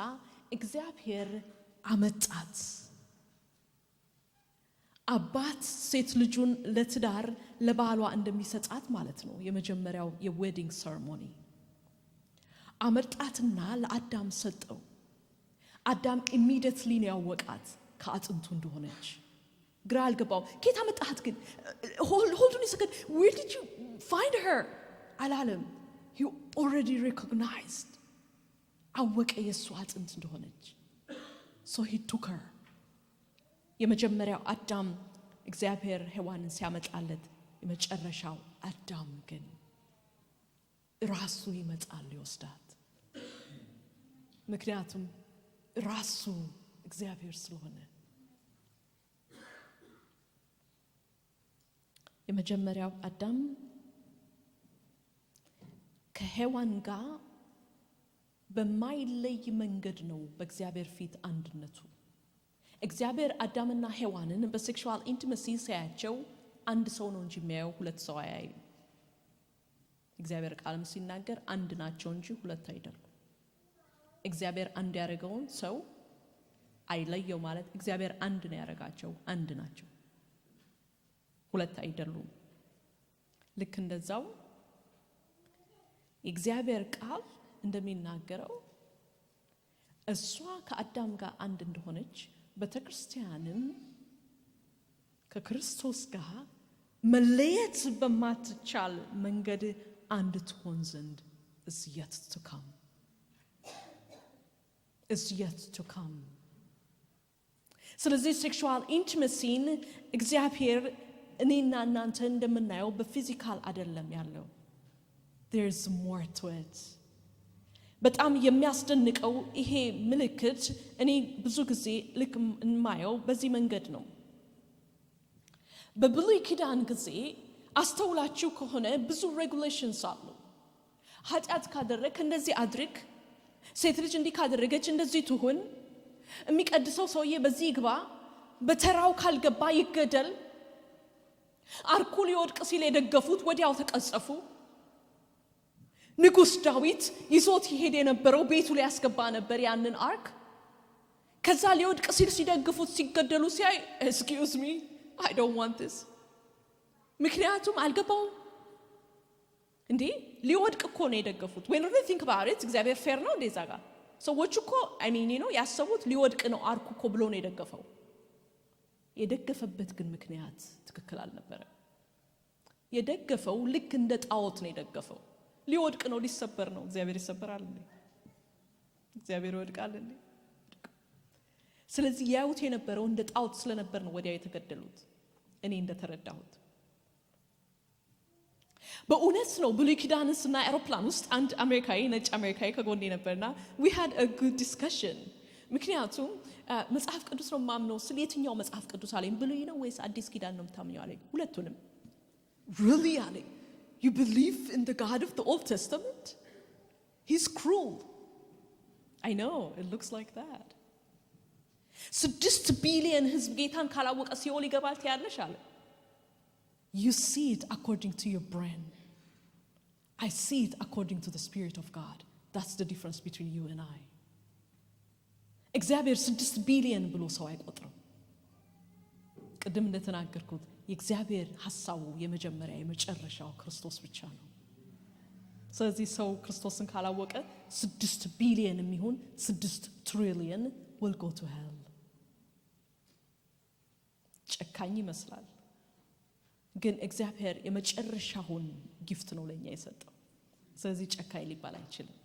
እግዚአብሔር አመጣት። አባት ሴት ልጁን ለትዳር ለባሏ እንደሚሰጣት ማለት ነው። የመጀመሪያው የዌዲንግ ሴሬሞኒ አመጣትና ለአዳም ሰጠው። አዳም ኢሚዲየትሊ ነው ያወቃት ከአጥንቱ እንደሆነች። ግራ አልገባው። ከየት አመጣት ግን? hold on a second, where did you find her? አላለም። he already recognized. አወቀ የሱ አጥንት እንደሆነች። so he took her. የመጀመሪያው አዳም እግዚአብሔር ሔዋንን ሲያመጣለት፣ የመጨረሻው አዳም ግን ራሱ ይመጣል ይወስዳት። ምክንያቱም ራሱ እግዚአብሔር ስለሆነ። የመጀመሪያው አዳም ከሔዋን ጋር በማይለይ መንገድ ነው በእግዚአብሔር ፊት አንድነቱ። እግዚአብሔር አዳምና ሔዋንን በሴክሹዋል ኢንቲመሲ ሲያያቸው አንድ ሰው ነው እንጂ የሚያየው ሁለት ሰው አያይም። እግዚአብሔር ቃልም ሲናገር አንድ ናቸው እንጂ ሁለት አይደሉም። እግዚአብሔር አንድ ያደረገውን ሰው አይለየው ማለት እግዚአብሔር አንድ ነው ያደረጋቸው፣ አንድ ናቸው፣ ሁለት አይደሉም። ልክ እንደዛው እግዚአብሔር ቃል እንደሚናገረው እሷ ከአዳም ጋር አንድ እንደሆነች በተክርስቲያንም ከክርስቶስ ጋር መለየት በማትቻል መንገድ አንድ ትሆን ዘንድ is yet to come. Is yet to come. ስለዚህ ሴክሹዋል ኢንቲመሲን እግዚአብሔር እኔና እናንተ እንደምናየው በፊዚካል አይደለም ያለው. There's more to it. በጣም የሚያስደንቀው ይሄ ምልክት እኔ ብዙ ጊዜ ልክ እንማየው በዚህ መንገድ ነው። በብሉይ ኪዳን ጊዜ አስተውላችሁ ከሆነ ብዙ ሬጉሌሽንስ አሉ። ኃጢአት ካደረክ እንደዚህ አድርግ፣ ሴት ልጅ እንዲህ ካደረገች እንደዚህ ትሁን፣ የሚቀድሰው ሰውዬ በዚህ ይግባ፣ በተራው ካልገባ ይገደል። አርኩ ሊወድቅ ሲል የደገፉት ወዲያው ተቀጸፉ። ንጉሥ ዳዊት ይዞት ይሄድ የነበረው ቤቱ ላይ ያስገባ ነበር ያንን አርክ። ከዛ ሊወድቅ ሲል ሲደግፉት ሲገደሉ ሲያይ excuse me I don't want this። ምክንያቱም አልገባው እንዴ ሊወድቅ እኮ ነው የደገፉት። when we think about it እግዚአብሔር ፌር ነው እንደዛ ጋር ሰዎች እኮ ያሰቡት ሊወድቅ ነው አርኩ እኮ ብሎ ነው የደገፈው። የደገፈበት ግን ምክንያት ትክክል አልነበረ። የደገፈው ልክ እንደ ጣዖት ነው የደገፈው። ሊወድቅ ነው ሊሰበር ነው። እግዚአብሔር ይሰበራል እንዴ? እግዚአብሔር ይወድቃል እንዴ? ስለዚህ ያዩት የነበረው እንደ ጣዖት ስለነበር ነው ወዲያው የተገደሉት። እኔ እንደተረዳሁት በእውነት ነው። ብሉይ ኪዳንስና አውሮፕላን ውስጥ አንድ አሜሪካዊ ነጭ አሜሪካዊ ከጎኔ ነበርና we had a good discussion። ምክንያቱም መጽሐፍ ቅዱስ ነው ማምነው ስለ የትኛው መጽሐፍ ቅዱስ አለኝ። ብሉይ ነው ወይስ አዲስ ኪዳን ነው የምታምኘው አለኝ። ሁለቱንም። really አለኝ። You believe in the God of the Old Testament? He's cruel. I know, it looks like that. 6 billion ህዝብ ጌታን ካላወቀ ሲኦል ይገባል ትያለሽ አለ። You see it according to your brain. I see it according to the Spirit of God. That's the difference between you and I. እግዚአብሔር 6 ቢሊየን ብሎ ሰው አይቆጥርም። ቅድም እንደተናገርኩት የእግዚአብሔር ሐሳቡ የመጀመሪያ የመጨረሻው ክርስቶስ ብቻ ነው። ስለዚህ ሰው ክርስቶስን ካላወቀ 6 ቢሊየን የሚሆን 6 ትሪሊየን will go to hell። ጨካኝ ይመስላል፣ ግን እግዚአብሔር የመጨረሻውን ጊፍት ነው ለኛ የሰጠው። ስለዚህ ጨካኝ ሊባል አይችልም።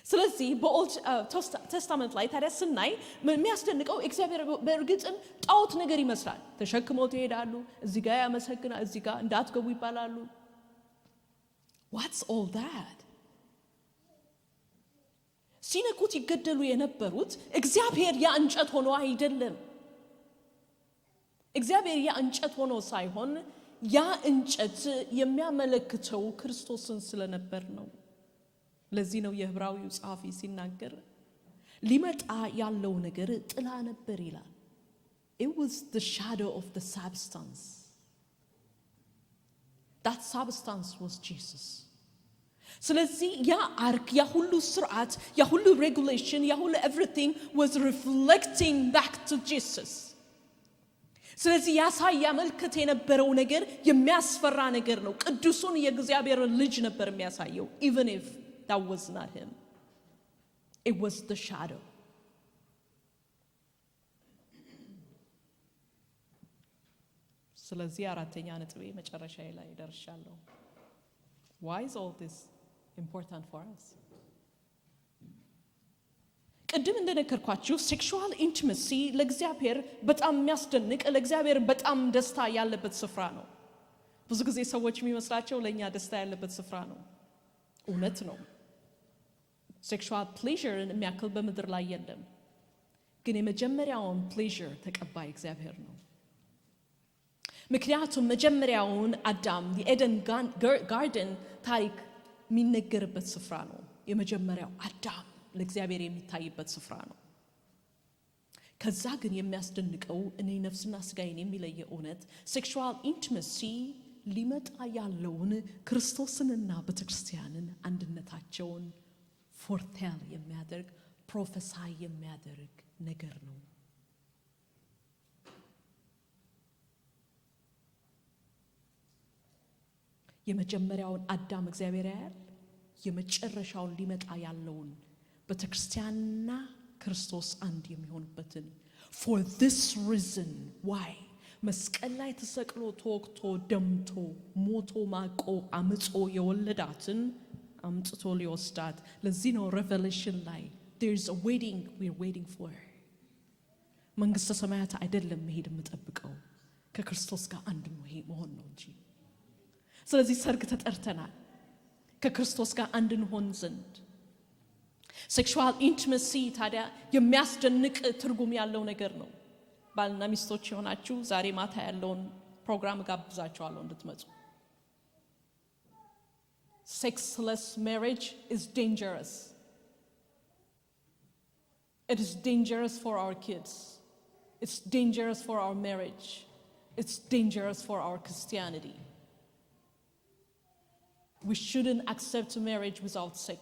ስለዚህ በኦልድ ቴስታመንት ላይ ታዲያ ስናይ የሚያስደንቀው እግዚአብሔር በእርግጥም ጣዖት ነገር ይመስላል። ተሸክመው ይሄዳሉ፣ እዚህ ጋር ያመሰግናል፣ እዚህ ጋር እንዳትገቡ ይባላሉ። What's all that? ሲነኩት ይገደሉ የነበሩት እግዚአብሔር ያ እንጨት ሆኖ አይደለም። እግዚአብሔር ያ እንጨት ሆኖ ሳይሆን ያ እንጨት የሚያመለክተው ክርስቶስን ስለነበር ነው። ለዚህ ነው የዕብራዊው ጸሐፊ ሲናገር ሊመጣ ያለው ነገር ጥላ ነበር ይላል። It was the shadow of the substance. That substance was Jesus. ስለዚህ ያ አርክ ያ ሁሉ ስርዓት ያ ሁሉ regulation ያ ሁሉ everything was reflecting back to Jesus። ስለዚህ ያሳይ ያመልክት የነበረው ነገር የሚያስፈራ ነገር ነው። ቅዱሱን የእግዚአብሔር ልጅ ነበር የሚያሳየው even if that was not him. It was the shadow. ስለዚህ አራተኛ ነጥቤ መጨረሻ ላይ ደርሻለሁ። Why is all this important for us? ቅድም እንደነገርኳችሁ ሴክሹዋል ኢንቲመሲ ለእግዚአብሔር በጣም የሚያስደንቅ ለእግዚአብሔር በጣም ደስታ ያለበት ስፍራ ነው። ብዙ ጊዜ ሰዎች የሚመስላቸው ለኛ ደስታ ያለበት ስፍራ ነው። እውነት ነው። ሴክሹዋል ፕሌዠርን የሚያክል በምድር ላይ የለም። ግን የመጀመሪያውን ፕሌዠር ተቀባይ እግዚአብሔር ነው። ምክንያቱም መጀመሪያውን አዳም የኤደን ጋርደን ታሪክ የሚነገርበት ስፍራ ነው። የመጀመሪያው አዳም ለእግዚአብሔር የሚታይበት ስፍራ ነው። ከዛ ግን የሚያስደንቀው እኔ ነፍስና ስጋዬን የሚለየው እውነት ሴክሹዋል ኢንቲመሲ ሊመጣ ያለውን ክርስቶስንና ቤተክርስቲያንን አንድነታቸውን ፎርቴል የሚያደርግ ፕሮፌሳይ የሚያደርግ ነገር ነው። የመጀመሪያውን አዳም እግዚአብሔር ያያል። የመጨረሻውን ሊመጣ ያለውን ቤተክርስቲያንና ክርስቶስ አንድ የሚሆኑበትን for this reason why መስቀል ላይ ተሰቅሎ ተወግቶ ደምቶ ሞቶ ማቆ አምጾ የወለዳትን አምጥቶ ሊወስዳት ለዚህ ነው ሬቨሌሽን ላይ there is a wedding we're waiting for መንግስተ ሰማያት አይደለም መሄድ የምጠብቀው ከክርስቶስ ጋር አንድ መሆን ነው እንጂ ስለዚህ ሰርግ ተጠርተናል ከክርስቶስ ጋር አንድ እንሆን ዘንድ ሴክሹዋል ኢንቲመሲ ታዲያ የሚያስደንቅ ትርጉም ያለው ነገር ነው ባልና ሚስቶች ሆናችሁ ዛሬ ማታ ያለውን ፕሮግራም ጋብዛችኋለሁ እንድትመጡ sexless marriage is dangerous. It is dangerous for our kids. It's dangerous for our marriage. It's dangerous for our Christianity. We shouldn't accept marriage without sex.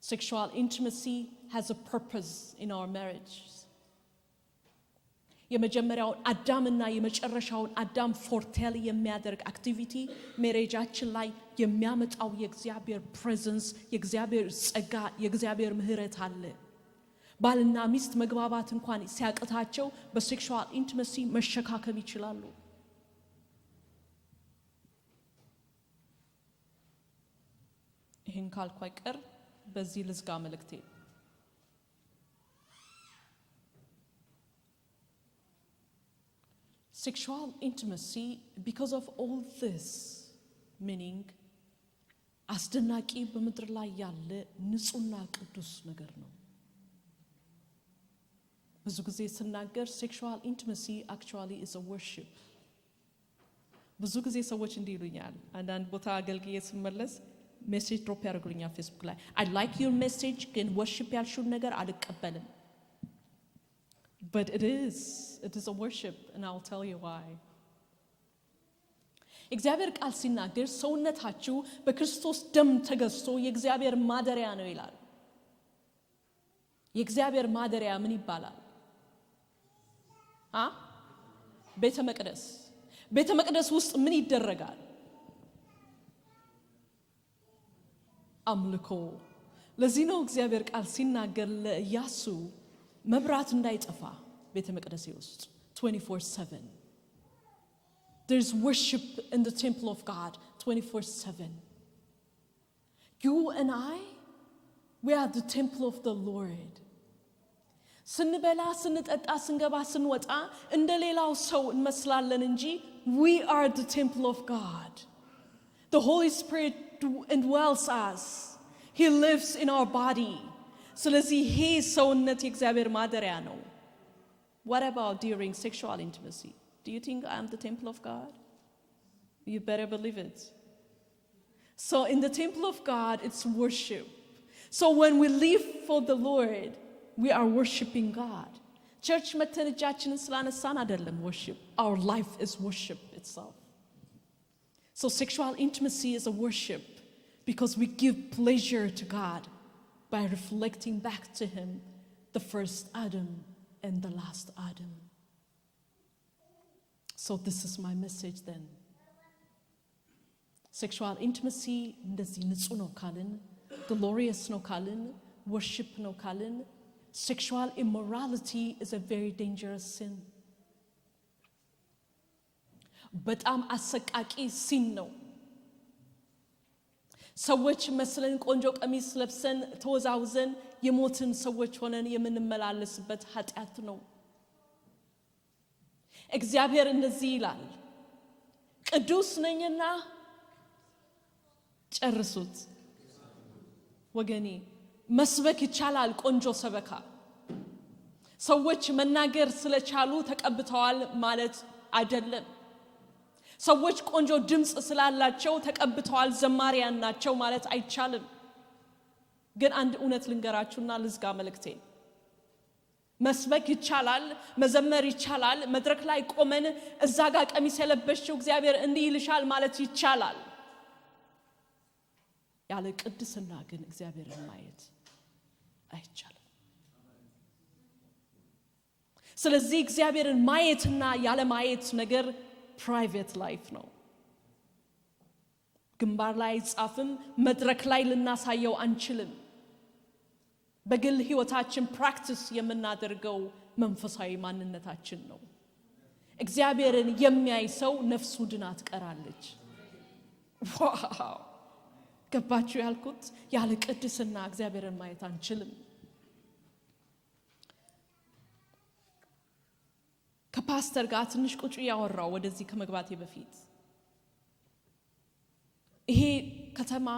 Sexual intimacy has a purpose in our marriage. የመጀመሪያውን አዳምና የመጨረሻውን አዳም ፎርቴል የሚያደርግ አክቲቪቲ ሜሬጃችን ላይ የሚያመጣው የእግዚአብሔር ፕሬዘንስ የእግዚአብሔር ጸጋ የእግዚአብሔር ምህረት አለ ባልና ሚስት መግባባት እንኳን ሲያቀታቸው በሴክሹዋል ኢንቲመሲ መሸካከም ይችላሉ ይህን ካልኩ አይቀር በዚህ ልዝጋ መልእክቴ Sexual intimacy, because of all this, meaning አስደናቂ በምድር ላይ ያለ ንጹህና ቅዱስ ነገር ነው ብዙ ጊዜ ስናገር sexual intimacy actually is a worship ብዙ ጊዜ ሰዎች እንዲሉኛል አንዳንድ ቦታ አገልግዬ ስመለስ ሜሴጅ ድሮፕ ያደርጉልኛል ፌስቡክ ላይ I like your message ግን worship ያልሽውን ነገር አልቀበልም But it is a worship, and I'll tell you why. እግዚአብሔር ቃል ሲናገር ሰውነታችሁ በክርስቶስ ደም ተገዝቶ የእግዚአብሔር ማደሪያ ነው ይላል የእግዚአብሔር ማደሪያ ምን ይባላል ቤተ መቅደስ ውስጥ ምን ይደረጋል አምልኮ ለዚህ ነው እግዚአብሔር ቃል ሲናገር ለኢያሱ መብራት እንዳይጠፋ ቤተ መቅደስ ውስጥ 24/7 There's worship in the temple of God 24/7 You and I we are the temple of the Lord ስንበላ ስንጠጣ ስንገባ ስንወጣ እንደሌላው ሰው እንመስላለን እንጂ we are the temple of God The Holy Spirit indwells us He lives in our body ስለዚህ ይሄ ሰውነት የእግዚአብሔር ማደሪያ ነው What about during sexual intimacy? Do you think I am the temple of God? You better believe it. So in the temple of God, it's worship. So when we live for the Lord, we are worshiping God. Church መተን እጃችንን ስላነሳን አይደለም worship. Our life is worship itself. So sexual intimacy is a worship because we give pleasure to God by reflecting back to him the first Adam and the last Adam. So this is my message then. Sexual intimacy እንደዚህ ንጹህ ነው ካልን glorious ነው ካልን worship ነው ካልን sexual immorality is a very dangerous sin. በጣም አሰቃቂ sin ነው ሰዎች መስለን ቆንጆ ቀሚስ ለብሰን ተወዛውዘን የሞትን ሰዎች ሆነን የምንመላለስበት ኃጢአት ነው እግዚአብሔር እንደዚህ ይላል ቅዱስ ነኝና ጨርሱት ወገኔ መስበክ ይቻላል ቆንጆ ሰበካ ሰዎች መናገር ስለቻሉ ተቀብተዋል ማለት አይደለም ሰዎች ቆንጆ ድምጽ ስላላቸው ተቀብተዋል ዘማሪያን ናቸው ማለት አይቻልም ግን አንድ እውነት ልንገራችሁና ልዝጋ መልእክቴ መስበክ ይቻላል መዘመር ይቻላል መድረክ ላይ ቆመን እዛ ጋር ቀሚስ የለበሽው እግዚአብሔር እንዲህ ይልሻል ማለት ይቻላል ያለ ቅድስና ግን እግዚአብሔርን ማየት አይቻልም ስለዚህ እግዚአብሔርን ማየትና ያለ ማየት ነገር ፕራይቬት ላይፍ ነው ግንባር ላይ ጻፍም መድረክ ላይ ልናሳየው አንችልም በግል ህይወታችን ፕራክቲስ የምናደርገው መንፈሳዊ ማንነታችን ነው እግዚአብሔርን የሚያይ ሰው ነፍሱ ድና ትቀራለች ዋው ገባችሁ ያልኩት ያለ ቅድስና እግዚአብሔርን ማየት አንችልም ከፓስተር ጋር ትንሽ ቁጭ ያወራው ወደዚህ ከመግባቴ በፊት ይሄ ከተማ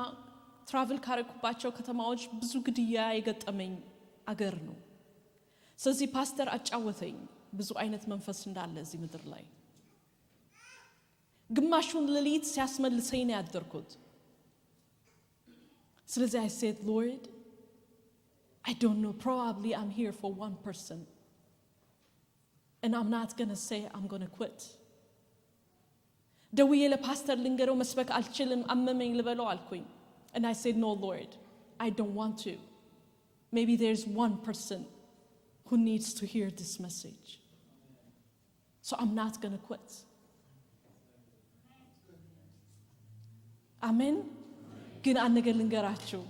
ትራቨል ካረኩባቸው ከተማዎች ብዙ ግድያ የገጠመኝ አገር ነው ስለዚህ ፓስተር አጫወተኝ ብዙ አይነት መንፈስ እንዳለ እዚህ ምድር ላይ ግማሹን ሌሊት ሲያስመልሰኝ ነው ያደርኩት ስለዚህ I said Lord I don't know probably I'm here for one person and I'm not going to say I'm going to quit ደውዬ ለፓስተር ልንገረው መስበክ አልችልም አመመኝ ልበለው አልኩኝ and I said no Lord I don't want to maybe there's one person who needs to hear this message so I'm not going to quit amen ግን አንድ ነገር ልንገራችሁ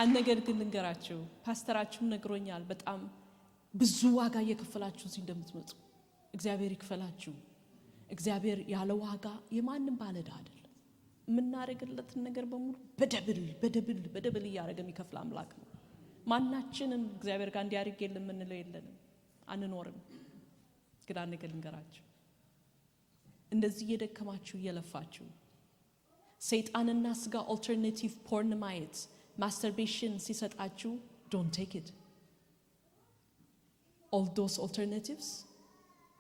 አንድ ነገር ግን ልንገራችሁ ፓስተራችሁ ነግሮኛል በጣም ብዙ ዋጋ እየከፈላችሁ እዚህ እንደምትመጡ እግዚአብሔር ይክፈላችሁ እግዚአብሔር ያለ ዋጋ የማንም ባለዳ አይደለም ምናረግለትን ነገር በሙሉ በደብል ያረገ የሚከፍል አምላክ ነው ማናችንም እግዚአብሔር ጋር እንዲያርግ የለም ምንለው የለንም አንኖርም ግን አንድ ነገር ልንገራችሁ እንደዚህ እየደከማችሁ እየለፋችሁ ሰይጣንና ስጋ ኦልተርኔቲቭ ፖርን ማየት masturbation ሲሰጣችሁ don't take it all those alternatives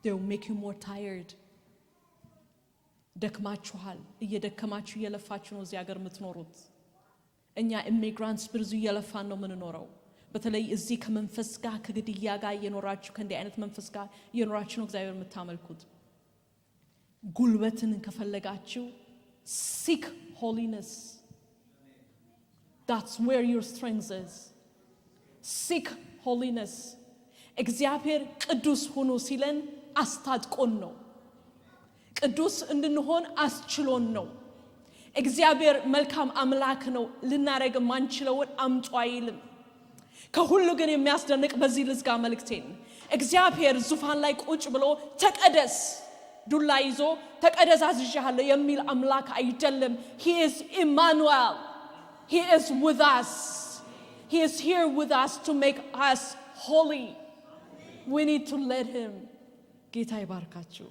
they will make you more tired ደክማችኋል እየደከማችሁ እየለፋችሁ ነው እዚህ ሀገር የምትኖሩት እኛ ኢሚግራንትስ ብዙ እየለፋን ነው የምንኖረው በተለይ እዚህ ከመንፈስ ጋር ከግድያ ጋር እየኖራችሁ ከእንዲህ አይነት መንፈስ ጋር እየኖራችሁ ነው እግዚአብሔር የምታመልኩት ጉልበትን ከፈለጋችሁ seek holiness that's where your strength is seek holiness እግዚአብሔር ቅዱስ ሆኖ ሲለን አስታጥቆን ነው ቅዱስ እንድንሆን አስችሎን ነው እግዚአብሔር መልካም አምላክ ነው ልናረግ ማንችለውን አምጡ አይልም ከሁሉ ግን የሚያስደንቅ በዚህ ልዝጋ መልእክቴን እግዚአብሔር ዙፋን ላይ ቁጭ ብሎ ተቀደስ ዱላ ይዞ ተቀደስ አዝዣለሁ የሚል አምላክ አይደለም he is Emmanuel he is with us he is here with us to make us holy we need to let him ጌታ ይባርካችሁ